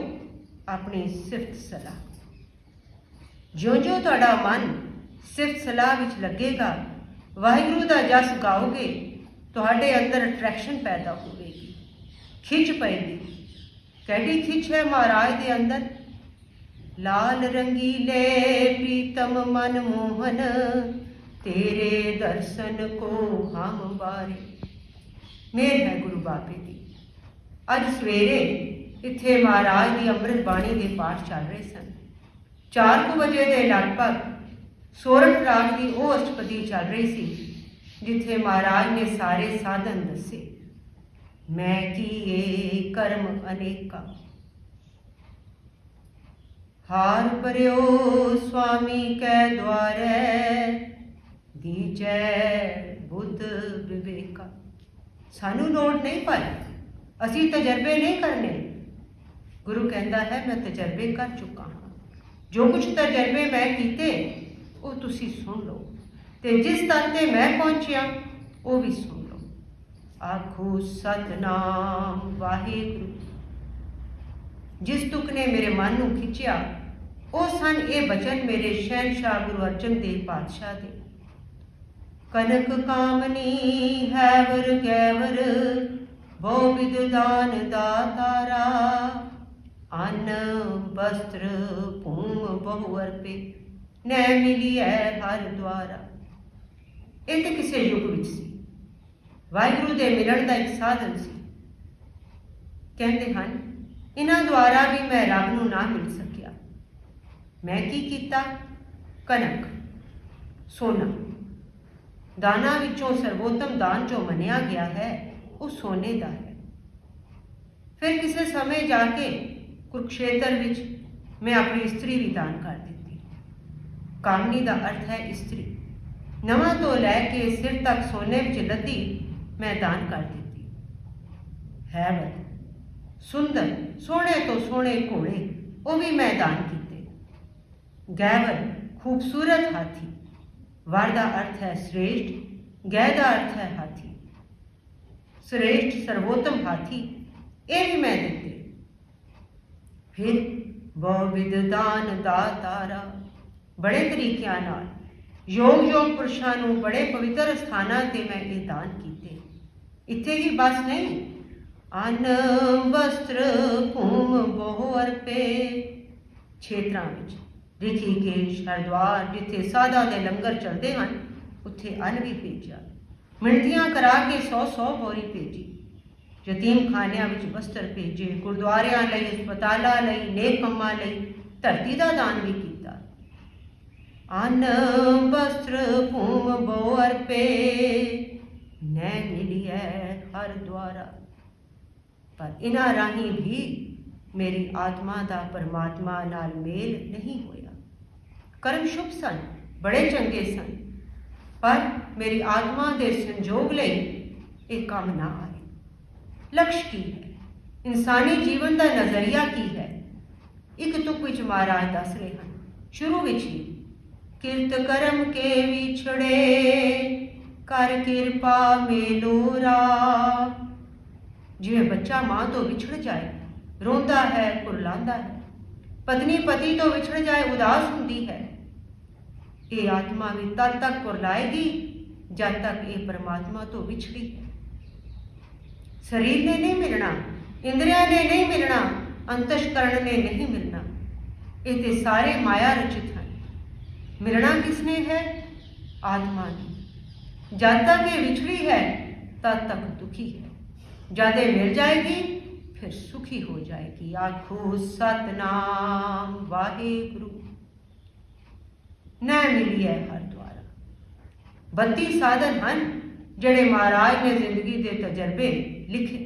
ਆਪਣੀ ਸਿਫਤ ਸਲਾਹ। ਜਿਉਂ-ਜਿਉਂ ਤੁਹਾਡਾ ਮਨ ਸਿਫਤ ਸਲਾਹ ਵਿੱਚ ਲੱਗੇਗਾ, ਵਾਹਿਗੁਰੂ ਦਾ ਜਸ ਗਾਓਗੇ, ਤੁਹਾਡੇ ਅੰਦਰ ਅਟਰੈਕਸ਼ਨ ਪੈਦਾ ਹੋਵੇਗੀ, ਖਿੱਚ ਪਏਗੀ। ਕਿਹੜੀ ਖਿੱਚ ਹੈ ਮਹਾਰਾਜ ਦੇ ਅੰਦਰ? ਲਾਲ ਰੰਗੀਲੇ ਪ੍ਰੀਤਮ ਮਨ ਮੋਹਨ, ਤੇਰੇ ਦਰਸ਼ਨ ਕੋ ਹਮ ਬਾਰੇ। ਮੇਰ ਹੈ ਗੁਰੂ ਬਾਬੇ ਦੀ। ਅੱਜ ਸਵੇਰੇ ਇੱਥੇ ਮਹਾਰਾਜ ਦੀ ਅੰਮ੍ਰਿਤ ਬਾਣੀ ਦੇ ਪਾਠ ਚੱਲ ਰਹੇ ਸਨ। 4 ਵਜੇ ਦੇ ਲਗਭਗ ਸੋਰਠ ਰਾਗ ਦੀ ਉਹ ਅਸ਼ਟਪਦੀ ਚੱਲ ਰਹੀ ਸੀ, ਜਿੱਥੇ ਮਹਾਰਾਜ ਨੇ ਸਾਰੇ ਸਾਧਨ ਦੱਸੇ। ਮੈਂ ਕੀਏ ਕਰਮ ਅਨੇਕਾ, ਹਾਰ ਭਰਿਓ ਸੁਆਮੀ ਕੈ ਦੁਆਰੈ, ਦੀਜੈ ਬੁੱਧ ਵਿਵੇਕਾ। ਸਾਨੂੰ ਲੋੜ ਨਹੀਂ ਭਾਈ, ਅਸੀਂ ਤਜਰਬੇ ਨਹੀਂ ਕਰਨੇ। ਗੁਰੂ ਕਹਿੰਦਾ ਹੈ, ਮੈਂ ਤਜਰਬੇ ਕਰ ਚੁੱਕਾ ਹਾਂ। ਜੋ ਕੁਝ ਤਜਰਬੇ ਮੈਂ ਕੀਤੇ ਉਹ ਤੁਸੀਂ ਸੁਣ ਲਓ, ਤੇ ਜਿਸ ਤੱਕ ਤੇ ਮੈਂ ਪਹੁੰਚਿਆ ਉਹ ਵੀ ਸੁਣ ਲਓ। ਆਖੋ ਸਤਨਾਮ ਵਾਹਿਗੁਰੂ। ਜਿਸ ਤੁਕ ਨੇ ਮੇਰੇ ਮਨ ਨੂੰ ਖਿੱਚਿਆ ਉਹ ਸਨ ਇਹ ਬਚਨ ਮੇਰੇ ਸ਼ਹਿਨਸ਼ਾਹ ਗੁਰੂ ਅਰਜਨ ਦੇਵ ਪਾਤਸ਼ਾਹ ਦੇ। ਕਨਕ ਕਾਮਨੀ ਹੈਵਰ ਗੈਵਰ, ਬਹੁ ਵਿਦ ਦਾਨ ਦਾਤਾਰਾ, ਅੰਨ ਵਸਤਰ ਭੂਮ ਬਹੁ ਅਰਪੇ, ਨੈ ਮਿਲੀਐ ਹਰ ਦੁਆਰਾ। ਇਹ ਤੇ ਕਿਸੇ ਯੁੱਗ ਵਿੱਚ ਸੀ, ਵਾਹਿਗੁਰੂ ਦੇ ਮਿਲਣ ਦਾ ਇੱਕ ਸਾਧਨ ਸੀ। ਕਹਿੰਦੇ ਹਨ, ਇਹਨਾਂ ਦੁਆਰਾ ਵੀ ਮੈਂ ਰੱਬ ਨੂੰ ਨਾ ਮਿਲ ਸਕਿਆ। ਮੈਂ ਕੀ ਕੀਤਾ? ਕਨਕ, ਸੋਨਾ। ਦਾਨਾਂ ਵਿੱਚੋਂ ਸਰਵੋਤਮ ਦਾਨ ਜੋ ਮੰਨਿਆ ਗਿਆ ਹੈ ਉਹ ਸੋਨੇ ਦਾ ਹੈ। ਫਿਰ ਕਿਸੇ ਸਮੇਂ ਜਾ ਕੇ ਕੁਰੂਕਸ਼ੇਤਰ ਵਿੱਚ ਮੈਂ ਆਪਣੀ ਇਸਤਰੀ ਵੀ ਦਾਨ ਕਰ ਦਿੱਤੀ। ਕਾਮਨੀ ਦਾ ਅਰਥ ਹੈ ਇਸਤਰੀ। ਨਵਾਂ ਤੋਂ ਲੈ ਕੇ ਸਿਰ ਤੱਕ ਸੋਨੇ ਵਿੱਚ ਲੱਦੀ ਮੈਂ ਦਾਨ ਕਰ ਦਿੱਤੀ। ਹੈਵਤ, ਸੁੰਦਰ, ਸੋਹਣੇ ਤੋਂ ਸੋਹਣੇ ਘੋੜੇ, ਉਹ ਵੀ ਮੈਂ ਦਾਨ ਕੀਤੇ। ਗੈਵਰ, ਖੂਬਸੂਰਤ ਹਾਥੀ। ਵਰ ਦਾ ਅਰਥ ਹੈ ਸ੍ਰੇਸ਼ਟ, ਗੈ ਦਾ ਅਰਥ ਹੈ ਹਾਥੀ। ਸ੍ਰੇਸ਼ਟ ਸਰਵੋਤਮ ਹਾਥੀ, ਇਹ ਵੀ ਮੈਂ ਦਿੱਤੇ। ਫਿਰ ਬਹੁ ਵਿਦ ਦਾਨ ਦਾਤਾਰਾ, ਬੜੇ ਤਰੀਕਿਆਂ ਨਾਲ ਯੋਗ ਪੁਰਸ਼ਾਂ ਨੂੰ ਬੜੇ ਪਵਿੱਤਰ ਸਥਾਨਾਂ ਤੇ ਮੈਂ ਇਹ ਦਾਨ ਕੀਤੇ। ਇੱਥੇ ਹੀ ਬਸ ਨਹੀਂ, ਅੰਨ ਵਸਤਰ ਭੂਮ ਬਹੁ ਅਰਪੇ। ਖੇਤਰਾਂ ਵਿੱਚ ਰਿਸ਼ੀਕੇਸ਼, ਹਰਿਦੁਆਰ, ਜਿੱਥੇ ਸਾਧਾਂ ਦੇ ਲੰਗਰ ਚੱਲਦੇ ਹਨ, ਉੱਥੇ ਅੰਨ ਵੀ ਭੇਜਿਆ। ਮਿਣਤੀਆਂ ਕਰਾ ਕੇ 100 ਬੋਰੀ ਭੇਜੀ। ਯਤੀਮ ਖਾਨਿਆਂ ਵਿੱਚ ਵਸਤਰ ਭੇਜੇ। ਗੁਰਦੁਆਰਿਆਂ ਲਈ, ਹਸਪਤਾਲਾਂ ਲਈ, ਨੇਕ ਕੰਮਾਂ ਲਈ ਧਰਤੀ ਦਾ ਦਾਨ ਵੀ ਕੀਤਾ। ਅੰਨ ਵਸਤਰ ਭੂਮ ਬਹੁ ਅਰਪੇ, ਨੈ ਮਿਲੀਐ ਹਰ ਦੁਆਰਾ। ਪਰ ਇਹਨਾਂ ਰਾਹੀਂ ਵੀ ਮੇਰੀ ਆਤਮਾ ਦਾ ਪਰਮਾਤਮਾ ਨਾਲ ਮੇਲ ਨਹੀਂ ਹੋਇਆ। ਕਰਮ ਸ਼ੁਭ ਸਨ, ਬੜੇ ਚੰਗੇ ਸਨ, ਪਰ ਮੇਰੀ ਆਤਮਾ ਦੇ ਸੰਜੋਗ ਲਈ ਇਹ ਕੰਮ ਨਾ ਆਏ। ਲਕਸ਼ ਕੀ ਹੈ? ਇਨਸਾਨੀ ਜੀਵਨ ਦਾ ਨਜ਼ਰੀਆ ਕੀ ਹੈ? ਇੱਕ ਤੁਕ ਵਿੱਚ ਮਹਾਰਾਜ ਦੱਸ ਰਹੇ ਹਨ, ਸ਼ੁਰੂ ਵਿੱਚ ਹੀ ਕਿਰਤ ਕਰਮ ਕੇ ਵਿਛੜੇ ਕਰ ਕਿਰਪਾ ਮੇਲੋਰਾ। ਜਿਵੇਂ ਬੱਚਾ ਮਾਂ ਤੋਂ ਵਿਛੜ ਜਾਏ, ਰੋਂਦਾ ਹੈ, ਕੁਰਲਾਉਂਦਾ ਹੈ, ਪਤਨੀ ਪਤੀ ਤੋਂ ਵਿਛੜ ਜਾਏ, ਉਦਾਸ ਹੁੰਦੀ ਹੈ, ਇਹ ਆਤਮਾ ਵੀ ਤਦ ਤੱਕ ਕੁਰਲਾਏਗੀ ਜਦ ਤੱਕ ਇਹ ਪਰਮਾਤਮਾ ਤੋਂ ਵਿਛੜੀ ਹੈ। ਸਰੀਰ ਨੇ ਨਹੀਂ ਮਿਲਣਾ, ਇੰਦਰੀਆਂ ਨੇ ਨਹੀਂ ਮਿਲਣਾ, ਅੰਤਸ਼ਕਰਨ ਨੇ ਨਹੀਂ ਮਿਲਣਾ, ਇਹ ਤੇ ਸਾਰੇ ਮਾਇਆ ਰਚਿਤ ਹਨ। ਮਿਲਣਾ ਕਿਸਨੇ ਹੈ? ਆਤਮਾ ਨੇ। ਜਦ ਤੱਕ ਇਹ ਵਿਛੜੀ ਹੈ ਤਦ ਤੱਕ ਦੁਖੀ ਹੈ, ਜਦ ਇਹ ਮਿਲ ਜਾਏਗੀ ਫਿਰ ਸੁਖੀ ਹੋ ਜਾਏਗੀ। ਆਖੋ ਸਤਨਾਮ ਵਾਹਿਗੁਰੂ। ਨਾ ਮਿਲੀਏ ਹਰ ਦੁਆਰਾ। 32 ਸਾਧਨ ਹਨ ਜਿਹੜੇ ਮਹਾਰਾਜ ਨੇ ਜ਼ਿੰਦਗੀ ਦੇ ਤਜਰਬੇ ਲਿਖੇ।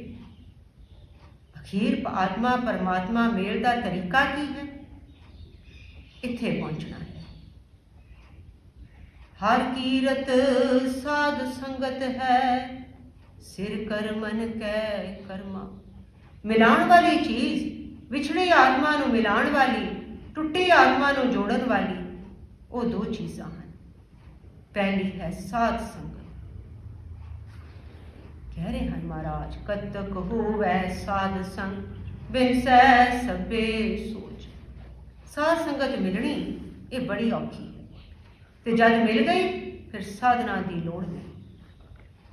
ਅਖੀਰ ਆਤਮਾ ਪਰਮਾਤਮਾ ਮੇਲ ਦਾ ਤਰੀਕਾ ਕੀ ਹੈ? ਇੱਥੇ ਪਹੁੰਚਣਾ ਹੈ। ਹਰ ਕੀਰਤ ਸਾਧ ਸੰਗਤ ਹੈ, ਸਿਰ ਕਰ ਮਨ ਕੈ ਕਰਮਾ। ਮਿਲਾਉਣ ਵਾਲੀ ਚੀਜ਼, ਵਿਛੜੀ ਆਤਮਾ ਨੂੰ ਮਿਲਾਉਣ ਵਾਲੀ, ਟੁੱਟੀ ਆਤਮਾ ਨੂੰ ਜੋੜਨ ਵਾਲੀ, ਉਹ ਦੋ ਚੀਜ਼ਾਂ ਹਨ। ਪਹਿਲੀ ਹੈ ਸਾਧ ਸੰਗਤ। ਕਹਿ ਰਹੇ ਹਨ ਮਹਾਰਾਜ, ਕਦ ਤੱਕ ਹੋਵੈ ਸਾਧ ਸੰਗ, ਬਿਨ ਸਹਿ ਸਭੇ ਸੋਚ। ਸਾਧ ਸੰਗਤ ਮਿਲਣੀ ਇਹ ਬੜੀ ਔਖੀ ਹੈ, ਤੇ ਜਦ ਮਿਲ ਗਈ ਫਿਰ ਸਾਧਨਾ ਦੀ ਲੋੜ ਨਹੀਂ।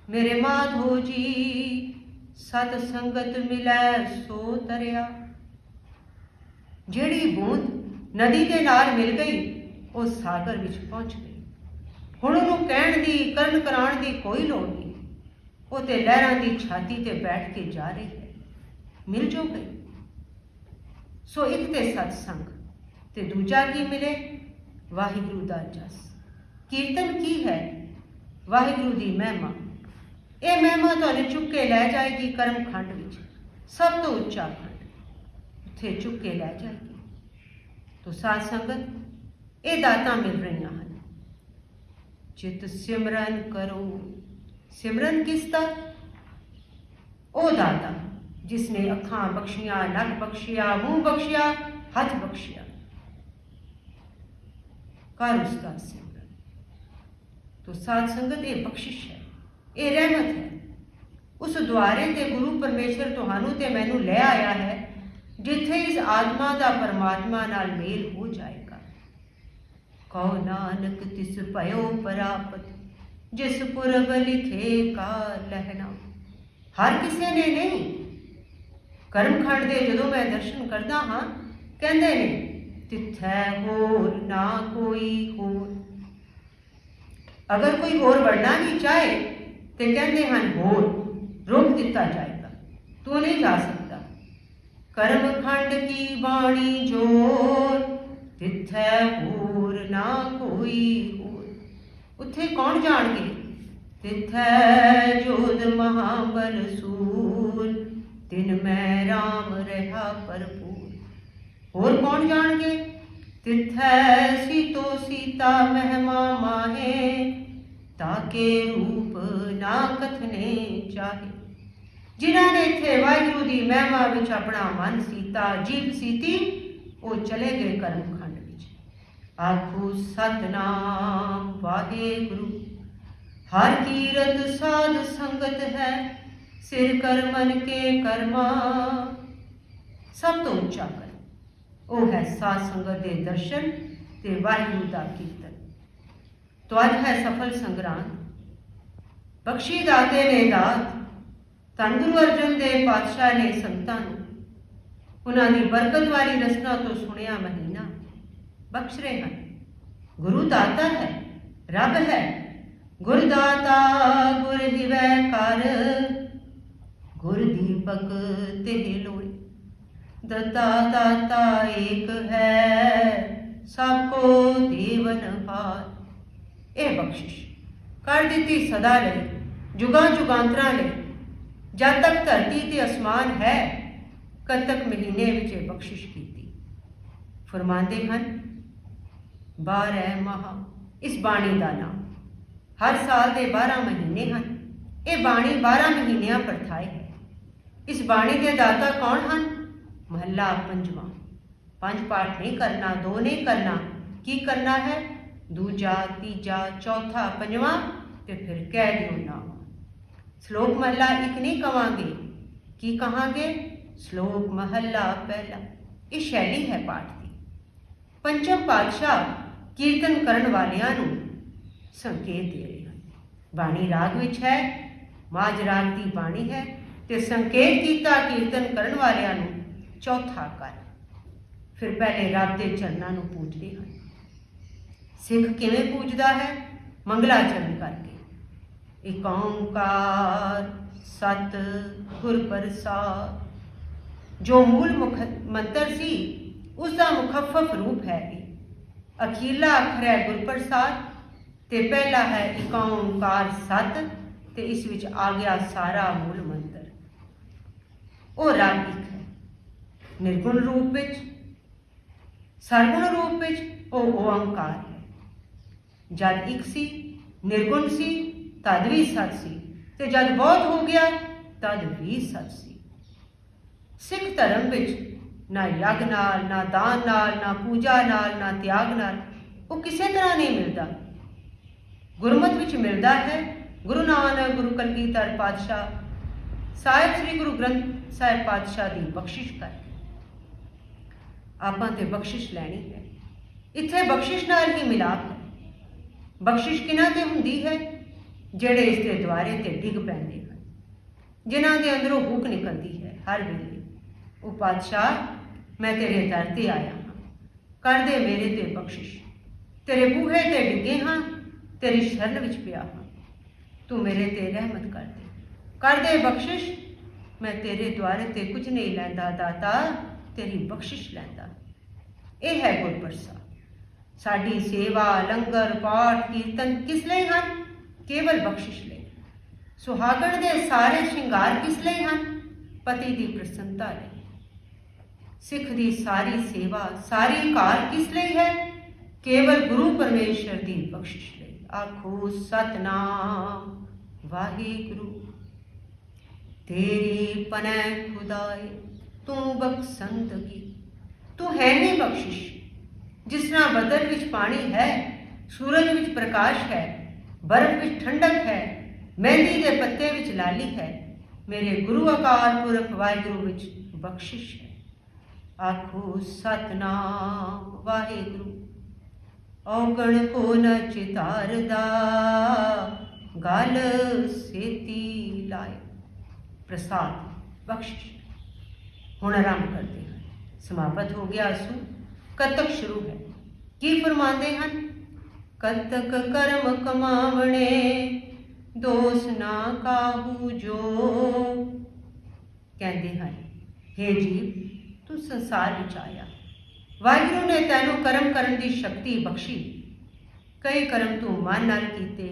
ਮੇਰੇ ਮਾਧੋ ਜੀ ਸਤ ਸੰਗਤ ਮਿਲੈ ਸੋ ਤਰਿਆ। ਜਿਹੜੀ ਬੂੰਦ ਨਦੀ ਦੇ ਨਾਲ ਮਿਲ ਗਈ ਉਹ ਸਾਗਰ ਵਿੱਚ ਪਹੁੰਚ ਗਈ। ਹੁਣ ਉਹਨੂੰ ਕਹਿਣ ਦੀ, ਕਰਨ ਕਰਾਉਣ ਦੀ ਕੋਈ ਲੋੜ ਨਹੀਂ, ਉਹ ਤੇ ਲਹਿਰਾਂ ਦੀ ਛਾਤੀ ਤੇ ਬੈਠ ਕੇ ਜਾ ਰਹੀ ਹੈ, ਮਿਲ ਜੋ ਗਈ। ਸੋ ਇੱਕ ਤੇ ਸਤਸੰਗ, ਤੇ ਦੂਜਾ ਕੀ ਮਿਲੇ? ਵਾਹਿਗੁਰੂ ਦਾ ਜਸ। ਕੀਰਤਨ ਕੀ ਹੈ? ਵਾਹਿਗੁਰੂ ਦੀ ਮਹਿਮਾ। ਇਹ ਮਹਿਮਾ ਤੁਹਾਨੂੰ ਚੁੱਕ ਕੇ ਲੈ ਜਾਏਗੀ ਕਰਮ ਖੰਡ ਵਿੱਚ, ਸਭ ਤੋਂ ਉੱਚਾ ਖੰਡ, ਉੱਥੇ ਚੁੱਕ ਕੇ ਲੈ ਜਾਏਗੀ। ਤੋ ਸਾਧ ਸੰਗਤ, ਇਹ ਦਾਤਾਂ ਮਿਲ ਰਹੀਆਂ ਹਨ। ਚਿਤ ਸਿਮਰਨ ਕਰੋ। ਸਿਮਰਨ ਕਿਸ ਦਾ? ਉਹ ਦਾਤਾ ਜਿਸ ਨੇ ਅੱਖਾਂ ਬਖਸ਼ੀਆਂ, ਨੱਕ ਬਖਸ਼ਿਆ, ਮੂੰਹ ਬਖਸ਼ਿਆ, ਹੱਥ ਬਖਸ਼ਿਆ। ਕਰ ਉਸਦਾ ਸਿਮਰਨ। ਤੋ ਸਾਧ ਸੰਗਤ ਇਹ ਬਖਸ਼ਿਸ਼ ਹੈ, ਇਹ ਰਹਿਮਤ ਹੈ। ਉਸ ਦੁਆਰੇ ਤੇ ਗੁਰੂ ਪਰਮੇਸ਼ਰ ਤੁਹਾਨੂੰ ਤੇ ਮੈਨੂੰ ਲੈ ਆਇਆ ਹੈ, ਜਿੱਥੇ ਇਸ ਆਤਮਾ ਦਾ ਪਰਮਾਤਮਾ ਨਾਲ ਮੇਲ ਹੋ ਜਾਏਗਾ। ਕਉ ਨਾਨਕ ਤਿਸ ਭਇਓ ਪ੍ਰਾਪਤ, ਜਿਸ ਪੁਰਬ ਲਿਖੇ ਕਾ ਲਹਿਣਾ। ਹਰ ਕਿਸੇ ਨੇ ਨਹੀਂ। ਕਰਮਖੰਡ ਦੇ ਜਦੋਂ ਮੈਂ ਦਰਸ਼ਨ ਕਰਦਾ ਹਾਂ, ਕਹਿੰਦੇ ਨੇ ਤਿੱਥੈ ਹੋਰ ਨਾ ਕੋਈ ਹੋਰ। ਅਗਰ ਕੋਈ ਹੋਰ ਵੜਨਾ ਨਹੀਂ ਚਾਹੇ ਤੇ ਕਹਿੰਦੇ ਹਨ ਹੋਰ, ਰੋਕ ਦਿੱਤਾ ਜਾਏਗਾ, ਤੂੰ ਨਹੀਂ ਜਾ ਸਕਦਾ। ਕਰਮਖੰਡ ਕੀ ਬਾਣੀ ਜੋਰ, ਤਿੱਥੈ ਹੋਰ ਨਾ ਕੋਈ ਹੋਰ। ਉੱਥੇ ਕੌਣ ਜਾਣਗੇ? ਤਿੱਥੈ ਜੋਧ ਮਹਾਬਲ ਸੂਰ, ਤਿਨ ਮੈਂ ਰਾਮ ਰਹਾ ਭਰਪੂਰ। ਹੋਰ ਕੌਣ ਜਾਣਗੇ? ਤਿੱਥੈ ਸੀਤੋ ਸੀਤਾ ਮਹਿਮਾ ਮਾਹੇ, ਤਾਕੇ ਰੂਪ ਨਾ ਕਥਨੇ ਚਾਹੇ। ਜਿਨ੍ਹਾਂ ਨੇ ਇੱਥੇ ਵਾਹਿਗੁਰੂ ਦੀ ਮਹਿਮਾ ਵਿੱਚ ਆਪਣਾ ਮਨ ਸੀਤਾ, ਜੀਭ ਸੀਤੀ, ਉਹ ਚਲੇ ਗਏ ਕਰਮਖੰਡ ਵਿੱਚ। ਆਖੋ ਸਤਨਾਮ ਵਾਹਿਗੁਰੂ। ਹਰ ਕੀਰਤ ਸਾਧ ਸੰਗਤ ਹੈ, ਸਿਰ ਕਰ ਮਨ ਕੇ ਕਰਮਾ। ਸਭ ਤੋਂ ਉੱਚਾ ਕਰ ਉਹ ਹੈ ਸਾਧ ਸੰਗਤ ਦੇ ਦਰਸ਼ਨ ਤੇ ਵਾਹਿਗੁਰੂ ਦਾ ਕੀਰਤਨ। ਤੋ ਅੱਜ ਹੈ ਸਫਲ ਸੰਗਰਾਂਦ। ਬਖਸ਼ੀ ਦਾਤੇ ਨੇ ਦਾਤ। ਧੰਨ ਗੁਰੂ ਅਰਜਨ ਦੇਵ ਪਾਤਸ਼ਾਹ ਨੇ ਸੰਤਾਂ ਨੂੰ ਉਹਨਾਂ ਦੀ ਬਰਕਤ ਵਾਲੀ ਰਸਨਾ ਤੋਂ ਸੁਣਿਆ ਮਹੀਨਾ ਬਖਸ਼ ਰਹੇ ਹਨ। ਗੁਰੂ ਦਾਤਾ ਹੈ, ਰੱਬ ਹੈ। ਗੁਰ ਦਾਤਾ ਗੁਰ ਦਿਵੈ ਕਰ, ਗੁਰ ਦੀਪਕ ਤਿਹ ਲੋਏ। ਦਤਾ ਦਾਤਾ ਏਕ ਹੈ, ਸਭ ਕੋ ਦੇਵਨ ਹਾਰ। ਇਹ ਬਖਸ਼ਿਸ਼ ਕਰ ਦਿੱਤੀ ਸਦਾ ਲਈ, ਜੁਗਾਂ ਜੁਗਾਂਤਰਾਂ ਲਈ। ਜਦ ਤੱਕ ਧਰਤੀ ਤੇ ਅਸਮਾਨ ਹੈ, ਕੱਤਕ ਮਹੀਨੇ ਵਿੱਚ ਇਹ ਬਖਸ਼ਿਸ਼ ਕੀਤੀ। ਫਰਮਾਉਂਦੇ ਹਨ 12 ਮਾਹ ਇਸ ਬਾਣੀ ਦਾ ਨਾਮ। ਹਰ ਸਾਲ ਦੇ 12 ਮਹੀਨੇ ਹਨ। ਇਹ ਬਾਣੀ 12 ਮਹੀਨਿਆਂ ਪਰਥਾਏ ਹੈ। ਇਸ ਬਾਣੀ ਦੇ ਦਾਤਾ ਕੌਣ ਹਨ? ਮਹੱਲਾ ਪੰਜਵਾਂ। 5 ਪਾਠ ਨਹੀਂ ਕਰਨਾ, 2 ਨਹੀਂ ਕਰਨਾ, ਕੀ ਕਰਨਾ ਹੈ? ਦੂਜਾ, ਤੀਜਾ, ਚੌਥਾ, ਪੰਜਵਾਂ ਤੇ ਫਿਰ ਕਹਿ ਦਿਓ ਨਾਮ। ਸ਼ਲੋਕ ਮਹੱਲਾ ਇੱਕ ਨਹੀਂ ਕਵਾਂਗੇ, ਕੀ ਕਹਾਂਗੇ? ਸ਼ਲੋਕ ਮਹੱਲਾ ਪਹਿਲਾ। ਇਹ ਸ਼ੈਲੀ ਹੈ ਪਾਠ ਦੀ। ਪੰਚਮ ਪਾਤਸ਼ਾਹ ਕੀਰਤਨ ਕਰਨ ਵਾਲਿਆਂ ਨੂੰ ਸੰਕੇਤ ਦੇ ਰਹੇ ਹਨ। ਬਾਣੀ ਰਾਗ ਵਿੱਚ ਹੈ, ਮਾਝ ਰਾਗ ਦੀ ਬਾਣੀ ਹੈ, ਤੇ ਸੰਕੇਤ ਕੀਤਾ ਕੀਰਤਨ ਕਰਨ ਵਾਲਿਆਂ ਨੂੰ ਚੌਥਾ ਕਰ। ਫਿਰ ਪਹਿਲੇ ਰੱਬ ਦੇ ਚਰਨਾਂ ਨੂੰ ਪੂਜਦੇ ਹਨ। ਸਿੱਖ ਕਿਵੇਂ ਪੂਜਦਾ ਹੈ? ਮੰਗਲਾਚਰਨ ਕਰਕੇ। ਏਕ ਓਂਕਾਰ ਸਤ ਗੁਰ ਪ੍ਰਸਾਦ, ਜੋ ਮੂਲ ਮੰਤਰ ਸੀ ਉਸ ਦਾ ਮੁਖੱਫਫ ਰੂਪ ਹੈ ਇਹ। ਅਖੀਰਲਾ ਅੱਖਰ ਹੈ ਗੁਰ ਪ੍ਰਸਾਦ ਤੇ ਪਹਿਲਾ ਹੈ ਏਕ ਓਂਕਾਰ ਸਤ, ਤੇ ਇਸ ਵਿੱਚ ਆ ਗਿਆ ਸਾਰਾ ਮੂਲ ਮੰਤਰ। ਉਹ ਰੱਬ ਇੱਕ ਹੈ, ਨਿਰਗੁਣ ਰੂਪ ਵਿੱਚ, ਸਰਗੁਣ ਰੂਪ ਵਿੱਚ ਉਹ ਓਂਕਾਰ ਹੈ। ਜਦ ਇੱਕ ਸੀ, ਨਿਰਗੁਣ ਸੀ, ਤਦ ਵੀ ਸਤ ਸੀ, ਤੇ ਜਦ ਬਹੁਤ ਹੋ ਗਿਆ ਤਦ ਵੀ ਸਤ ਸੀ। ਸਿੱਖ ਧਰਮ ਵਿੱਚ ਨਾ ਯੱਗ ਨਾਲ, ਨਾ ਦਾਨ ਨਾਲ, ਨਾ ਪੂਜਾ ਨਾਲ, ਨਾ ਤਿਆਗ ਨਾਲ ਉਹ ਕਿਸੇ ਤਰ੍ਹਾਂ ਨਹੀਂ ਮਿਲਦਾ। ਗੁਰਮਤਿ ਵਿੱਚ ਮਿਲਦਾ ਹੈ। ਗੁਰੂ ਨਾਨਕ, ਗੁਰੂ ਕਲਗੀਧਰ ਪਾਤਸ਼ਾਹ, ਸਾਹਿਬ ਸ੍ਰੀ ਗੁਰੂ ਗ੍ਰੰਥ ਸਾਹਿਬ ਪਾਤਸ਼ਾਹ ਦੀ ਬਖਸ਼ਿਸ਼ ਕਰਕੇ। ਆਪਾਂ ਤੇ ਬਖਸ਼ਿਸ਼ ਲੈਣੀ ਹੈ। ਇੱਥੇ ਬਖਸ਼ਿਸ਼ ਨਾਲ ਹੀ ਮਿਲਾਪ ਹੈ। ਬਖਸ਼ਿਸ਼ ਕਿਹਨਾਂ ਤੇ ਹੁੰਦੀ ਹੈ? ਜਿਹੜੇ ਇਸ ਦੇ ਦੁਆਰੇ ਤੇ ਡਿੱਗ ਪੈਂਦੇ ਹਨ, ਜਿਨ੍ਹਾਂ ਦੇ ਅੰਦਰੋਂ ਹੂਕ ਨਿਕਲਦੀ ਹੈ ਹਰ ਵੇਲੇ। ਉਹ ਪਾਤਸ਼ਾਹ, ਮੈਂ ਤੇਰੇ ਦਰ ਤੇ ਆਇਆ ਹਾਂ, ਕਰ ਦੇ ਮੇਰੇ ਤੇ ਬਖਸ਼ਿਸ਼। ਤੇਰੇ ਬੂਹੇ ਤੇ ਡਿੱਗੇ ਹਾਂ, ਤੇਰੀ ਸ਼ਰਨ ਵਿੱਚ ਪਿਆ ਹਾਂ, ਤੂੰ ਮੇਰੇ ਤੇ ਰਹਿਮਤ ਕਰ ਦੇ ਬਖਸ਼ਿਸ਼। ਮੈਂ ਤੇਰੇ ਦੁਆਰੇ ਤੇ ਕੁਝ ਨਹੀਂ ਲੈਂਦਾ ਦਾਤਾ, ਤੇਰੀ ਬਖਸ਼ਿਸ਼ ਲੈਂਦਾ। ਇਹ ਹੈ ਗੁਰ ਪ੍ਰਸਾਦ। ਸਾਡੀ ਸੇਵਾ, ਲੰਗਰ, ਪਾਠ, ਕੀਰਤਨ ਕਿਸ ਲਈ ਹਨ? ਕੇਵਲ ਬਖਸ਼ਿਸ਼ ਲਈ। ਸੁਹਾਗਣ ਦੇ ਸਾਰੇ ਸ਼ਿੰਗਾਰ ਕਿਸ ਲਈ ਹਨ? ਪਤੀ ਦੀ ਪ੍ਰਸੰਨਤਾ ਲਈ। ਸਿੱਖ ਦੀ ਸਾਰੀ ਸੇਵਾ, ਸਾਰੀ ਕਾਰ ਕਿਸ ਲਈ ਹੈ? ਕੇਵਲ ਗੁਰੂ ਪਰਮੇਸ਼ਰ ਦੀ ਬਖਸ਼ਿਸ਼ ਲਈ। ਆਖੋ ਸਤਨਾਮ ਵਾਹਿਗੁਰੂ। ਤੇਰੀ ਪਨੈ ਖੁਦਾਏ ਤੂੰ ਬਖਸ਼ੰਦਗੀ। ਤੂੰ ਹੈ ਨਹੀਂ ਬਖਸ਼ਿਸ਼। ਜਿਸ ਤਰ੍ਹਾਂ ਬੱਦਲ ਵਿੱਚ ਪਾਣੀ ਹੈ, ਸੂਰਜ ਵਿੱਚ ਪ੍ਰਕਾਸ਼ ਹੈ, ਬਰਫ਼ ਵਿੱਚ ਠੰਡਕ ਹੈ, ਮਹਿੰਦੀ ਦੇ ਪੱਤੇ ਵਿੱਚ ਲਾਲੀ ਹੈ, ਮੇਰੇ ਗੁਰੂ ਅਕਾਲ ਪੁਰਖ ਵਾਹਿਗੁਰੂ ਵਿੱਚ ਬਖਸ਼ਿਸ਼ ਹੈ। ਆਖੋ ਸਤਨਾਮ ਵਾਹਿਗੁਰੂ। ਔਗਣ ਕੋ ਨ ਚਿਤਾਰਦਾ, ਗਲ ਸੇਤੀ ਲਾਏ। ਪ੍ਰਸਾਦ, ਬਖਸ਼ਿਸ਼। ਹੁਣ ਆਰੰਭ ਕਰਦੇ ਹਨ। ਸਮਾਪਤ ਹੋ ਗਿਆ ਅਸੂ। ਕਤਕ ਸ਼ੁਰੂ ਹੈ। ਕੀ ਫਰਮਾਉਂਦੇ ਹਨ? ਕਤਕ ਕਰਮ ਕਮਾਵਣੇ, ਦੋਸ ਨਾ ਕਾਹੂ ਜੋ। ਕਹਿੰਦੇ ਹਨ, ਹੇ ਜੀਵ, ਤੂੰ ਸੰਸਾਰ ਵਿੱਚ ਆਇਆ, ਵਾਹਿਗੁਰੂ ਨੇ ਤੈਨੂੰ ਕਰਮ ਕਰਨ ਦੀ ਸ਼ਕਤੀ ਬਖਸ਼ੀ। ਕਈ ਕਰਮ ਤੂੰ ਮਨ ਨਾਲ ਕੀਤੇ,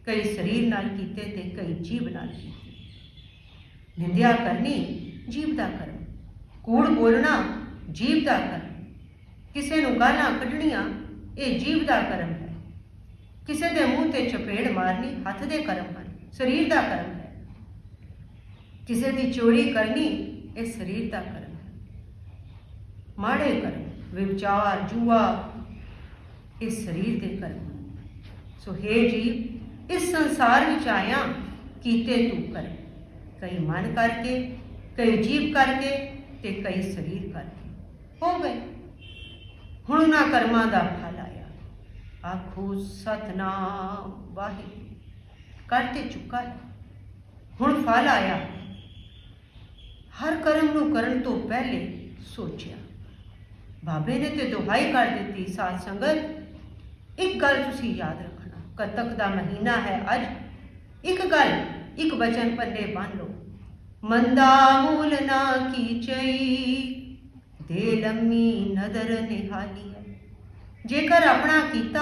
ਕਈ ਸਰੀਰ ਨਾਲ ਕੀਤੇ ਤੇ ਕਈ ਜੀਭ ਨਾਲ ਕੀਤੇ। ਨਿੰਦਿਆ ਕਰਨੀ ਜੀਭ ਦਾ ਕਰਮ, ਕੂੜ ਬੋਲਣਾ ਜੀਭ ਦਾ ਕਰਮ, ਕਿਸੇ ਨੂੰ ਗਾਲਾਂ ਕੱਢਣੀਆਂ ਇਹ ਜੀਭ ਦਾ ਕਰਮ ਹੈ। ਕਿਸੇ ਦੇ ਮੂੰਹ ਤੇ ਚਪੇੜ ਮਾਰਨੀ ਹੱਥ ਦੇ ਕਰਮ ਹਨ, ਸਰੀਰ ਦਾ ਕਰਮ ਹੈ। ਕਿਸੇ ਦੀ ਚੋਰੀ ਕਰਨੀ ਇਹ ਸਰੀਰ ਦਾ ਕਰਮ ਹੈ। ਮਾੜੇ ਕਰਮ, ਵਿਵਚਾਰ, ਜੂਆ ਇਹ ਸਰੀਰ ਦੇ ਕਰਮ ਹਨ। ਸੋ ਹੇ ਜੀਵ, ਇਸ ਸੰਸਾਰ ਵਿੱਚ ਆਇਆ, ਕੀਤੇ ਤੂੰ ਕਰਮ। ਕਈ ਮਨ ਕਰਕੇ, ਕਈ ਜੀਭ ਕਰਕੇ ਤੇ ਕਈ ਸਰੀਰ ਕਰਕੇ ਹੋ ਗਏ। ਹੁਣ ਉਹਨਾਂ ਕਰਮਾਂ ਦਾ ਫਲ ਆਇਆ। ਆਖੋ ਸਤਨਾਮ ਵਾਹਿਗੁਰੂ। ਕਰ ਤੇ ਚੁੱਕਾ ਹੈ, ਹੁਣ ਫਲ ਆਇਆ। ਹਰ ਕਰਮ ਨੂੰ ਕਰਨ ਤੋਂ ਪਹਿਲੇ ਸੋਚਿਆ। ਬਾਬੇ ਨੇ ਤੇ ਦੁਹਾਈ ਕਰ ਦਿੱਤੀ। ਸਾਧ ਸੰਗਤ, ਇੱਕ ਗੱਲ ਤੁਸੀਂ ਯਾਦ ਰੱਖਣਾ, ਕਤਕ ਦਾ ਮਹੀਨਾ ਹੈ ਅੱਜ। ਇੱਕ ਗੱਲ, ਇੱਕ ਬਚਨ ਪੱਲੇ ਬੰਨ ਲਓ। ਮੰਦਾ ਮੂਲ ਨਾ ਕੀਚਈ, ਦੇ ਲੰਮੀ ਨਦਰ ਨਿਹਾਲੀ ਹੈ। ਜੇਕਰ ਆਪਣਾ ਕੀਤਾ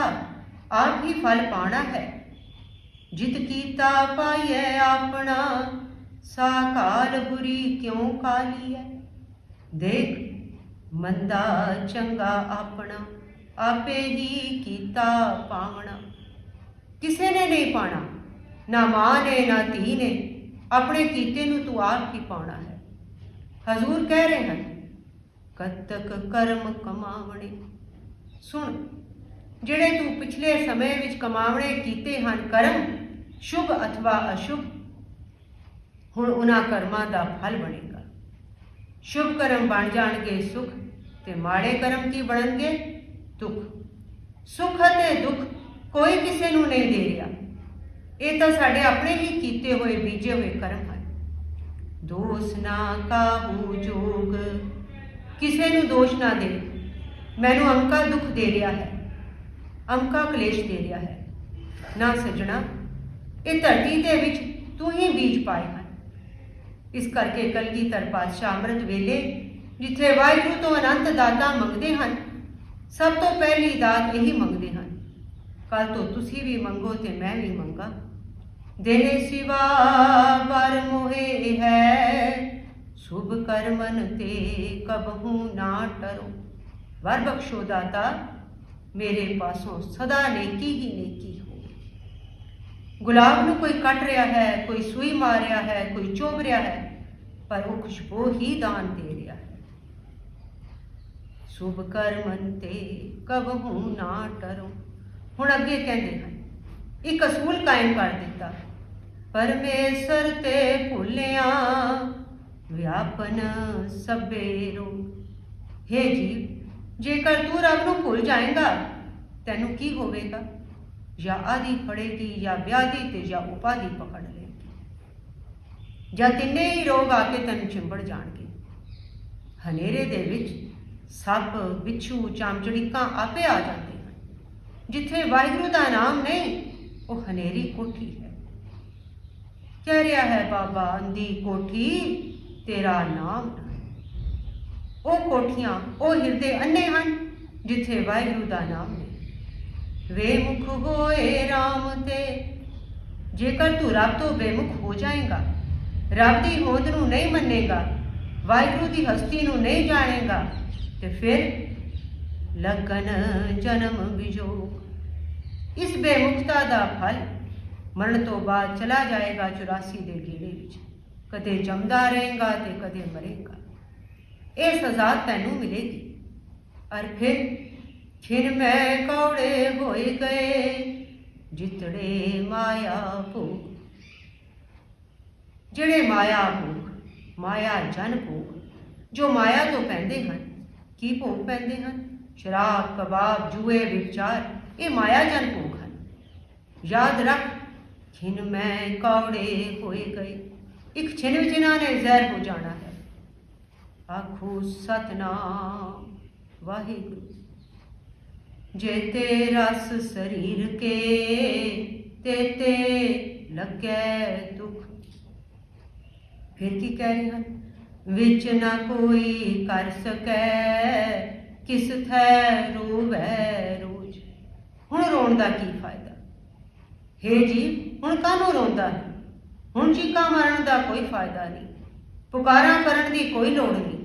ਆਪ ਹੀ ਫਲ ਪਾਣਾ ਹੈ। ਜਿਤ ਕੀਤਾ ਪਾਈਐ ਆਪਣਾ, ਸਾਕਾਲ ਬੁਰੀ ਕਿਉਂ ਕਾਲੀ ਹੈ। ਦੇਖ ਮੰਦਾ ਚੰਗਾ ਆਪਣਾ, ਆਪੇ ਹੀ ਕੀਤਾ ਪਾਵਣਾ। ਕਿਸੇ ਨੇ ਨਹੀਂ ਪਾਣਾ, ਨਾ ਮਾਂ ਨੇ ਨਾ ਧੀ ਨੇ। ਆਪਣੇ ਕੀਤੇ ਨੂੰ ਤੂੰ ਆਪ ਹੀ ਪਾਉਣਾ ਹੈ। ਹਜ਼ੂਰ ਕਹਿ ਰਹੇ ਹਨ, ਕਤਕ ਕਰਮ ਕਮਾਵਣੇ। ਸੁਣ, ਜਿਹੜੇ ਤੂੰ ਪਿਛਲੇ ਸਮੇਂ ਵਿੱਚ ਕਮਾਵਣੇ ਕੀਤੇ ਹਨ ਕਰਮ, ਸ਼ੁਭ ਅਥਵਾ ਅਸ਼ੁਭ, ਹੁਣ ਉਹਨਾਂ ਕਰਮਾਂ ਦਾ ਫਲ ਬਣੇਗਾ। ਸ਼ੁਭ ਕਰਮ ਬਣ ਜਾਣਗੇ ਸੁਖ, ਤੇ ਮਾੜੇ ਕਰਮ ਕੀ ਬਣਨਗੇ? ਦੁੱਖ। ਸੁਖ ਅਤੇ ਦੁੱਖ ਕੋਈ ਕਿਸੇ ਨੂੰ ਨਹੀਂ ਦੇ ਰਿਹਾ, ਇਹ ਤਾਂ ਸਾਡੇ ਆਪਣੇ ਹੀ ਕੀਤੇ ਹੋਏ ਬੀਜੇ ਹੋਏ ਕਰਮ ਹਨ। ਦੋਸ ਨਾ ਕਾਹੂ ਜੋਗ, ਕਿਸੇ ਨੂੰ ਦੋਸ਼ ਨਾ ਦੇ। ਮੈਨੂੰ ਅਮਕਾ ਦੁੱਖ ਦੇ ਰਿਹਾ ਹੈ, ਅਮਕਾ ਕਲੇਸ਼ ਦੇ ਰਿਹਾ ਹੈ। ਨਾ ਸੱਜਣਾ, ਇਹ ਧਰਤੀ ਦੇ ਵਿੱਚ ਤੂੰ ਹੀ ਬੀਜ ਪਾਏ ਹਨ। ਇਸ ਕਰਕੇ ਕਲਗੀਧਰ ਪਾਤਸ਼ਾਹ ਅੰਮ੍ਰਿਤ ਵੇਲੇ ਜਿੱਥੇ ਵਾਹਿਗੁਰੂ ਤੋਂ ਅਨੰਤ ਦਾਤਾਂ ਮੰਗਦੇ ਹਨ, ਸਭ ਤੋਂ ਪਹਿਲੀ ਦਾਤ ਇਹੀ ਮੰਗਦੇ ਹਨ, ਕੱਲ ਤੋਂ ਤੁਸੀਂ ਵੀ ਮੰਗੋ ਤੇ ਮੈਂ ਵੀ ਮੰਗਾ। ਦੇਨੇ ਸਿਵਾ ਵਰ ਮੋਹਿ ਹੈ, ਸੁਭ ਕਰਮਨ ਤੇ ਕਬਹੂ ਨਾ ਟਰੋ। ਵਰ ਬਖਸ਼ੋ ਦਾਤਾ, ਮੇਰੇ ਪਾਸੋਂ ਸਦਾ ਨੇਕੀ ਹੀ ਨੇਕੀ ਹੋ। ਗੁਲਾਬ ਨੂੰ ਕੋਈ ਕੱਟ ਰਿਹਾ ਹੈ, ਕੋਈ ਸੂਈ ਮਾਰ ਰਿਹਾ ਹੈ, ਕੋਈ ਚੁਭ ਰਿਹਾ ਹੈ, ਪਰ ਉਹ ਖੁਸ਼ਬੂ ਹੀ ਦਾਨ ਦੇ ਰਿਹਾ ਹੈ। ਸੁਭ ਕਰਮਨ ਤੇ ਕਬਹੂ ਨਾ ਟਰੋ। ਹੁਣ ਅੱਗੇ ਕਹਿੰਦੇ ਹਨ, ਇੱਕ ਅਸੂਲ ਕਾਇਮ ਕਰ ਦਿੱਤਾ, ਪਰਮੇਸ਼ਰ ਤੇ ਭੁੱਲਿਆ ਵਿਆਪਨ ਸਭੇਰੋ। ਹੇ ਜੀਵ, ਜੇਕਰ ਤੂੰ ਰੱਬ ਨੂੰ ਭੁੱਲ ਜਾਏਗਾ, ਤੈਨੂੰ ਕੀ ਹੋਵੇਗਾ? ਜਾਂ ਆਦਿ ਫੜੇਗੀ, ਜਾਂ ਵਿਆਧੀ ਤੇ ਜਾਂ ਉਪਾਧੀ ਪਕੜ ਲਏਗੀ, ਜਾਂ ਤਿੰਨੇ ਹੀ ਰੋਗ ਆ ਕੇ ਤੈਨੂੰ ਚਿੰਬੜ ਜਾਣਗੇ। ਹਨੇਰੇ ਦੇ ਵਿੱਚ ਸੱਪ, ਬਿੱਛੂ, ਚਾਮਚੜਿੱਕਾਂ ਆਪੇ ਆ ਜਾਂਦੇ ਹਨ। ਜਿੱਥੇ ਵਾਹਿਗੁਰੂ ਦਾ ਨਾਮ ਨਹੀਂ, ਉਹ ਹਨੇਰੀ ਕੋਠੀ ਹੈ। ਕਹਿ ਰਿਹਾ ਹੈ ਬਾਬਾ, ਅੰधी ਕੋਠੀ ਤੇਰਾ ਨਾਮ ਨਹੀਂ। ਉਹ ਕੋਠੀਆਂ, ਉਹ ਹਿਰਦੇ ਅੰਨੇ ਹਨ ਜਿੱਥੇ ਵਾਹਿਗੁਰੂ ਦਾ ਨਾਮ ਨਹੀਂ। ਵੇਮੁਖ ਹੋਏ ਰਾਮ ਤੇ, ਜੇਕਰ ਤੂੰ ਰੱਬ ਤੋਂ ਬੇਮੁਖ ਹੋ ਜਾਏਗਾ, ਰੱਬ ਦੀ ਹੋਂਦ ਨੂੰ ਨਹੀਂ ਮੰਨੇਗਾ, ਵਾਹਿਗੁਰੂ ਦੀ ਹਸਤੀ ਨੂੰ ਨਹੀਂ ਜਾਣੇਗਾ, ਤੇ ਫਿਰ ਲਗਨ ਜਨਮ ਵਿਜੋਗ। ਇਸ ਬੇਮੁਖਤਾ ਦਾ ਫਲ ਮਰਨ ਤੋਂ ਬਾਅਦ ਚਲਾ ਜਾਏਗਾ 84 ਦੇ ਗੇੜੇ ਵਿੱਚ। ਕਦੇ ਜੰਮਦਾ ਰਹੇਗਾ ਤੇ ਕਦੇ ਮਰੇਗਾ। ਇਹ ਸਜ਼ਾ ਤੈਨੂੰ ਮਿਲੇਗੀ। ਔਰ ਫਿਰ ਖਿਨ ਮੈਂ ਕੌੜੇ ਹੋਏ ਗਏ, ਜਿਤੜੇ ਮਾਇਆ ਭੋਗ। ਜਿਹੜੇ ਮਾਇਆ ਭੋਗ, ਮਾਇਆ ਜਨ ਭੋਗ, ਜੋ ਮਾਇਆ ਤੋਂ ਪੈਂਦੇ ਹਨ। ਕੀ ਭੋਗ ਪੈਂਦੇ ਹਨ? ਸ਼ਰਾਬ, ਕਬਾਬ, ਜੂਏ, ਵਿਚਾਰ, ਇਹ ਮਾਇਆ ਜਨ ਭੋਗ ਹਨ। ਯਾਦ ਰੱਖ, ਖਿਨ ਮੈਂ ਕੌੜੇ ਹੋਏ ਗਏ। ਇੱਕ ਛਿਨ ਵਿੱਚ ਇਹਨਾਂ ਨੇ ਜ਼ਹਿਰ ਹੋ ਜਾਣਾ ਹੈ। ਆਖੋ ਸਤਨਾਮ ਵਾਹਿਗੁਰੂ। जेते रस शरीर के, तेते लगे दुख। फिर की कह रहे हैं, विच ना कोई कर सकै, किस थे रोवै रोज। हुण रोण दा की फायदा? हे जीव, हुण काहनूं रोंदा है? हुण चीका मारन दा कोई फायदा नहीं, पुकारा करन दी कोई लोड़ नहीं।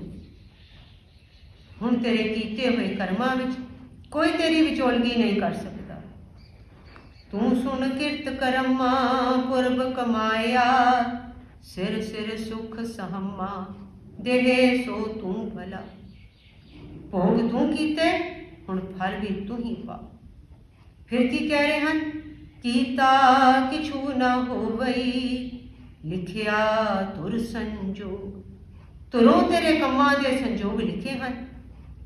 हुण तेरे कीते हुए कर्मां विच कोई तेरी विचोलगी नहीं कर सकता। तू सुन किरत करमा पुरब कमाया, सिर सिर सुख सहमा, देहे सो तू भला। भोग तू कीते, हुण फल भी तू ही पा। फिर की कह रहे हैं, कीता किछू न होवई, लिखिया तुर संजोग। तुरों तेरे कम्मां दे संजोग लिखे हैं,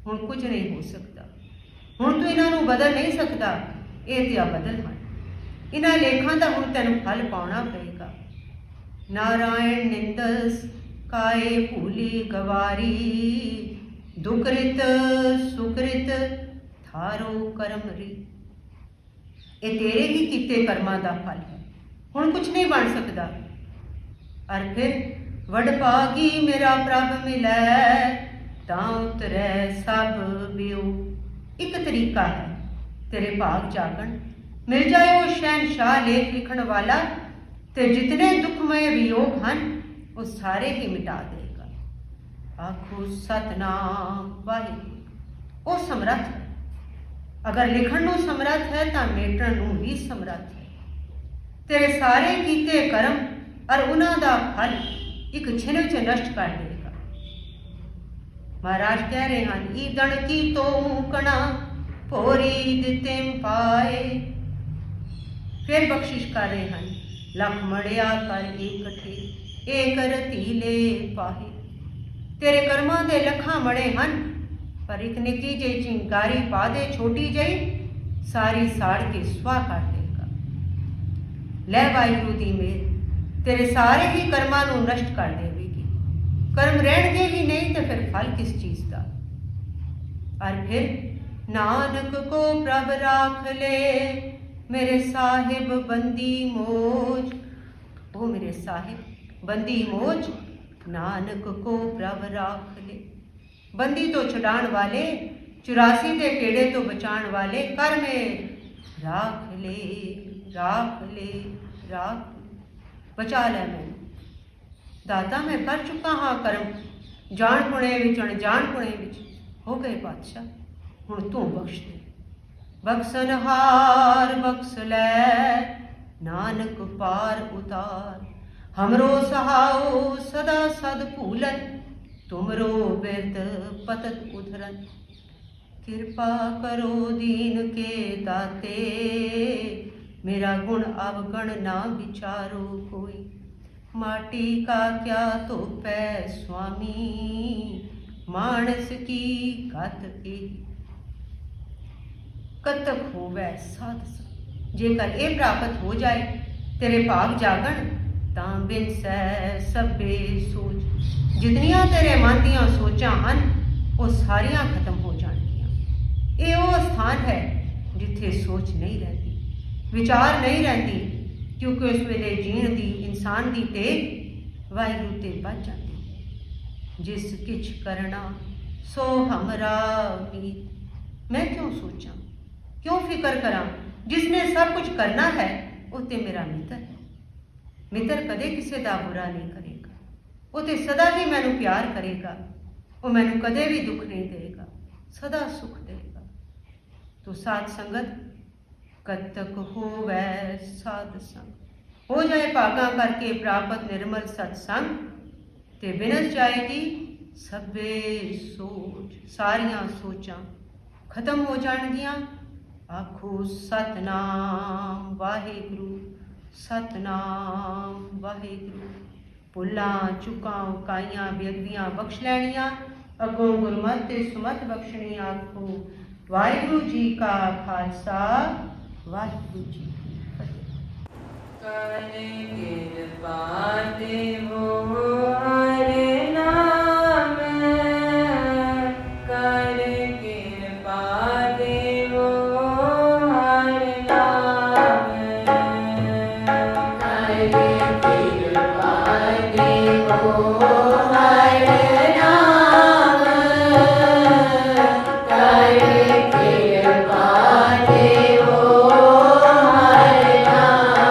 हुण कुछ नहीं हो सकता। ਹੁਣ ਤੂੰ ਇਹਨਾਂ ਨੂੰ ਬਦਲ ਨਹੀਂ ਸਕਦਾ, ਇਹ ਤੇ ਬਦਲ ਹਨ। ਇਹਨਾਂ ਲੇਖਾਂ ਦਾ ਹੁਣ ਤੈਨੂੰ ਫਲ ਪਾਉਣਾ ਪਏਗਾ। ਨਾਰਾਇਣ ਨਿੰਦਸ ਕਾਏ ਭੂਲੀ ਗਵਾਰੀ, ਦੁਕ੍ਰਿਤ ਸੁਕ੍ਰਿਤ ਥਾਰੋ ਕਰਮਰੀ। ਇਹ ਤੇਰੇ ਹੀ ਕੀਤੇ ਕਰਮਾਂ ਦਾ ਫਲ ਹੈ, ਹੁਣ ਕੁਝ ਨਹੀਂ ਬਣ ਸਕਦਾ। ਅਰ ਫਿਰ ਵਡਭਾਗੀ ਮੇਰਾ ਪ੍ਰਭ ਮਿਲੈ, ਤਾਂ ਉਤਰੈ ਸਭ ਬਿਉ। एक तरीका है तेरे भाग जागण, मिल जाए वो शहनशाह लेख लिखण वाला, ते जितने दुखमय वियोग हैं वो सारे ही मिटा देगा। आखो सतनाम वाहिगुरू। वो समर्थ है, अगर लिखण नूं समर्थ है तो मेटण नूं भी समर्थ है। तेरे सारे कीते कर्म और उन्हां दा फल एक छिन विच नष्ट कर देगा। महाराज कह रहे हैं, ईदण की तो मूकणा ਭੋਰੀ ਦਿੱਤਿਮ ਪਾਏ। ਫਿਰ ਬਖਸ਼ਿਸ਼ ਕਰ ਰਹੇ ਹਨ, ਲੱਖ ਮੜਿਆ ਕਰ ਇਕੱਠੇ, ਏਕ ਰਤੀਲੇ ਪਾਹੇ। ਤੇਰੇ ਕਰਮਾਂ ਦੇ ਲੱਖਾਂ ਮੜੇ ਹਨ, ਪਰ ਇੱਕ ਨਿੱਕੀ ਜਿਹੀ ਚਿੰਗਾਰੀ ਪਾ ਦੇ ਛੋਟੀ ਜਿਹੀ, ਸਾਰੀ ਸਾੜ ਕੇ ਸੁਆਹ ਕਰ ਦੇਗਾ। ਲੈ ਵਾਹਿਗੁਰੂ ਦੀ ਮਿਹਰ ਤੇਰੇ ਸਾਰੇ ਹੀ ਕਰਮਾਂ ਨੂੰ ਨਸ਼ਟ ਕਰ ਦੇਵੇਗੀ। ਕਰਮ ਰਹਿਣਗੇ ਹੀ ਨਹੀਂ ਤੇ ਫਿਰ ਫਲ ਕਿਸ ਚੀਜ਼ ਦਾ। और फिर नानक को प्रभ राख ले, मेरे साहिब बंदी मोज। ओ मेरे साहिब बंदी मोज, नानक को प्रभ राख ले। बंदी तो छुड़ाण वाले, 84 के केड़े तो बचाण वाले, कर में राख ले, राख ले, राख ले। बचा लै मैनू दाता, मैं कर चुका हाँ कर्म, जान पुणे विच अणजान पुणे विच हो गए पातशाह, हुण तू बख्श दे। बख्शनहार बख्श लै, नानक पार उतार। हमरो सहाओ सदा सद भूलन, तुमरो बिरद पतत उधरन। कृपा करो दीन के दाते, मेरा गुण अवगण ना विचारो कोई। माटी का क्या तोपै स्वामी, मानस की गत ए। कतक होवै साध संग, जेकर ये प्राप्त हो जाए तेरे भाग जागण, तां बिन सै सभे सोच। जितनियां तेरे मन दियां सोचां हन वो सारियां खत्म हो जाणगियां। ये वो स्थान है जिथे सोच नहीं रहती, विचार नहीं रहती, क्योंकि उस वेले जीण दी इंसान दी तेग वाहिगुरू ते बच जाती। जिस किछ करना सो हमरा मीत। मैं क्यों सोचा, क्यों फिक्र करा, जिसने सब कुछ करना है वो ते मेरा मित्र है। मित्र कदे किसी का बुरा नहीं करेगा, वो ते सदा ही मैनू प्यार करेगा, वो मैनू कदे भी दुख नहीं देगा, सदा सुख देगा। तो साध संगत कद तक होवै साध संग, हो जाए भागा करके प्राप्त निर्मल सत्संग, ते बिनस जाएगी सभे सोच। सारियां सोचां खत्म हो जाणगियां। आखो सतनाम वाहिगुरू, सतनाम वाहिगुरू। भुलां चुकां उकाइयां बेअदबियां बख्श लैणियां, अगों गुरमत ते सुमत बख्शणी। आखो वाहिगुरू जी का खालसा, वाहिगुरू जी की फतेह। कर कृपा देवो हरे नाम, कर कृपा देवो हरे नाम, कर कृपा देवो हरे नाम, कर कृपा देवो हरे नाम।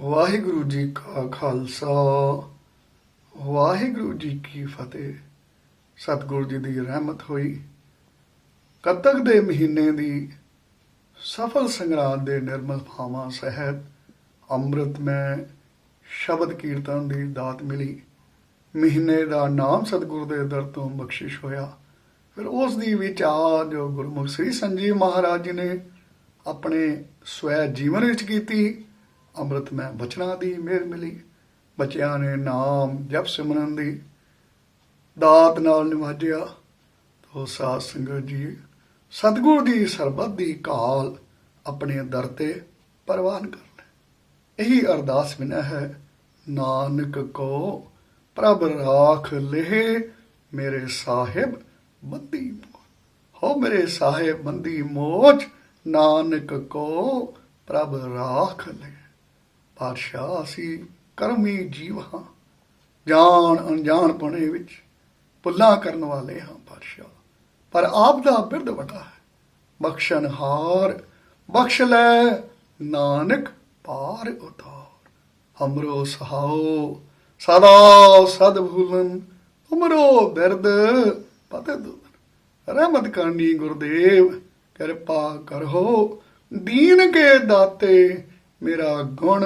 ਵਾਹਿਗੁਰੂ ਜੀ ਕਾ ਖਾਲਸਾ ਵਾਹਿਗੁਰੂ ਜੀ ਕੀ ਫਤਿਹ। ਸਤਿਗੁਰੂ ਜੀ ਦੀ ਰਹਿਮਤ ਹੋਈ। ਕੱਤਕ ਦੇ ਮਹੀਨੇ ਦੀ ਸਫਲ ਸੰਗਰਾਂਦ ਦੇ ਨਿਰਮਲ ਭਾਵਾਂ ਸਹਿਤ ਅੰਮ੍ਰਿਤਮੈ ਸ਼ਬਦ ਕੀਰਤਨ ਦੀ ਦਾਤ ਮਿਲੀ। ਮਹੀਨੇ ਦਾ ਨਾਮ ਸਤਿਗੁਰੂ ਦੇ ਦਰ ਤੋਂ ਬਖਸ਼ਿਸ਼ ਹੋਇਆ। ਫਿਰ ਉਸ ਦੀ ਵਿਚਾਰ ਜੋ ਗੁਰਮੁਖ ਸ੍ਰੀ ਸੰਜੀਵ ਮਹਾਰਾਜ ਜੀ ਨੇ ਆਪਣੇ ਸਵੈ ਜੀਵਨ ਵਿੱਚ ਕੀਤੀ। ਅੰਮ੍ਰਿਤਮੈ ਬਚਨਾਂ ਦੀ ਮਿਹਰ ਮਿਲੀ। ਬੱਚਿਆਂ ਨੇ ਨਾਮ ਜਪ ਸਿਮਰਨ ਦੀ ਦਾਤ ਨਾਲ ਨਿਵਾਜਿਆ। ਤੋ ਸਾਧ ਸੰਗਤ ਜੀ ਸਤਿਗੁਰੂ ਦੀ ਸਰਬੱਤ ਦੀ ਕਾਲ ਆਪਣੇ ਦਰ ਤੇ ਪ੍ਰਵਾਨ ਕਰ ਲੈ। ਇਹੀ ਅਰਦਾਸ ਬਿਨਾ ਹੈ ਨਾਨਕ ਕੋ ਪ੍ਰਭ ਰਾਖ ਲਹਿ ਮੇਰੇ ਸਾਹਿਬ ਬੰਦੀ ਹੋ ਮੇਰੇ ਸਾਹਿਬ ਬੰਦੀ ਮੋਚ ਨਾਨਕ ਕੋ ਪ੍ਰਭ ਰਾਖ ਲੈ। ਪਾਤਸ਼ਾਹ ਅਸੀਂ ਕਰਮੀ ਜੀਵ ਹਾਂ, ਜਾਣ ਅਣਜਾਣ ਪਣੇ ਵਿੱਚ ਭੁੱਲਾਂ ਕਰਨ ਵਾਲੇ ਹਾਂ ਪਾਤਸ਼ਾਹ, ਪਰ ਆਪ ਦਾ ਬਿਰਦ ਵੱਡਾ ਹੈ। ਬਖਸ਼ਣਹਾਰ ਬਖਸ਼ ਲੈ ਨਾਨਕ ਪਾਰ ਉਤਾਰ। ਹਮਰੋ ਸਹਾਓ ਸਦਾ ਸਦ ਭੂਲਨ ਉਮਰੋ ਬਿਰਦ ਪਤ ਦੂਰ। ਰਹਿਮਤ ਕਰਨੀ ਗੁਰਦੇਵ ਕਿਰਪਾ ਕਰੋ ਦੀਨ ਕੇ ਦਾਤੇ ਮੇਰਾ ਗੁਣ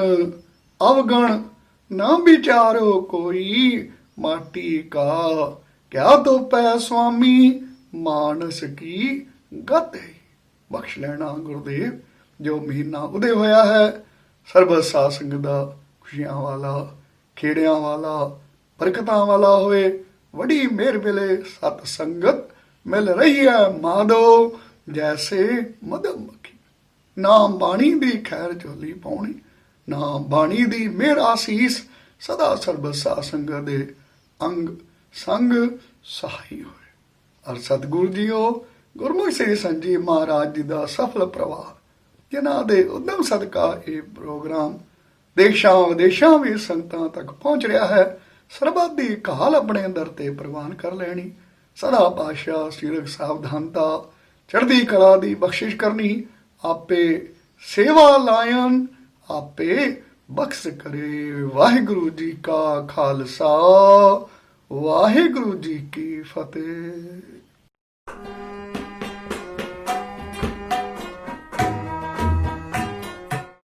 ਅਵਗਣ ਨਾ ਵਿਚਾਰੋ ਕੋਈ। ਮਾਟੀ ਕਾ ਕਿਆ ਤੋਪੈ ਸੁਆਮੀ ਮਾਨਸ ਕੀ ਗਤ ਹੈ। ਬਖਸ਼ ਲੈਣਾ ਗੁਰਦੇਵ। ਜੋ ਮਹੀਨਾ ਉਦੇ ਹੋਇਆ ਹੈ ਸਰਬਤ ਸਾਧ ਸੰਗਤ ਦਾ ਖੁਸ਼ੀਆਂ ਵਾਲਾ ਖੇੜਿਆਂ ਵਾਲਾ ਬਰਕਤਾਂ ਵਾਲਾ ਹੋਏ। ਵੱਡੀ ਮਿਹਰ ਵੇਲੇ ਸਤ ਸੰਗਤ ਮਿਲ ਰਹੀ ਹੈ ਮਾਧੋ ਜੈਸੇ ਮਧਮ ਮੱਖੀ। ਨਾਮ ਬਾਣੀ ਦੀ ਖੈਰ ਝੋਲੀ ਪਾਉਣੀ, ਨਾਮ ਬਾਣੀ ਦੀ ਮਿਹਰ ਆਸੀਸ ਸਦਾ ਸਰਬਤ ਸਾਧ ਸੰਗਤ ਦੇ ਅੰਗ ਸੰਗ ਸਹਾਈ ਹੋਏ। ਅਰ ਸਤਿਗੁਰੂ ਜੀਓ ਗੁਰਮੁਖ ਸ੍ਰੀ ਸੰਜੀਵ ਮਹਾਰਾਜ ਜੀ ਦਾ ਸਫਲ ਪ੍ਰਵਾਹ ਜਿਨ੍ਹਾਂ ਦੇ ਉਦਮ ਸਦਕਾ ਇਹ ਪ੍ਰੋਗਰਾਮ ਦੇਸ਼ਾਂ ਵਿਦੇਸ਼ਾਂ ਵਿੱਚ ਸੰਗਤਾਂ ਤੱਕ ਪਹੁੰਚ ਰਿਹਾ ਹੈ। ਸਰਬੱਤ ਦੀ ਕਾਲ ਆਪਣੇ ਅੰਦਰ ਤੇ ਪ੍ਰਵਾਨ ਕਰ ਲੈਣੀ। ਸਦਾ ਪਾਤਸ਼ਾਹ ਸਿਰਕ ਸਾਵਧਾਨਤਾ ਚੜ੍ਹਦੀ ਕਲਾ ਦੀ ਬਖਸ਼ਿਸ਼ ਕਰਨੀ। ਆਪੇ ਸੇਵਾ ਲਾਇਨ ਆਪੇ ਬਖਸ਼ ਕਰੇ। ਵਾਹਿਗੁਰੂ ਜੀ ਕਾ ਖਾਲਸਾ ਵਾਹਿਗੁਰੂ ਜੀ ਕੀ ਫਤਿਹ।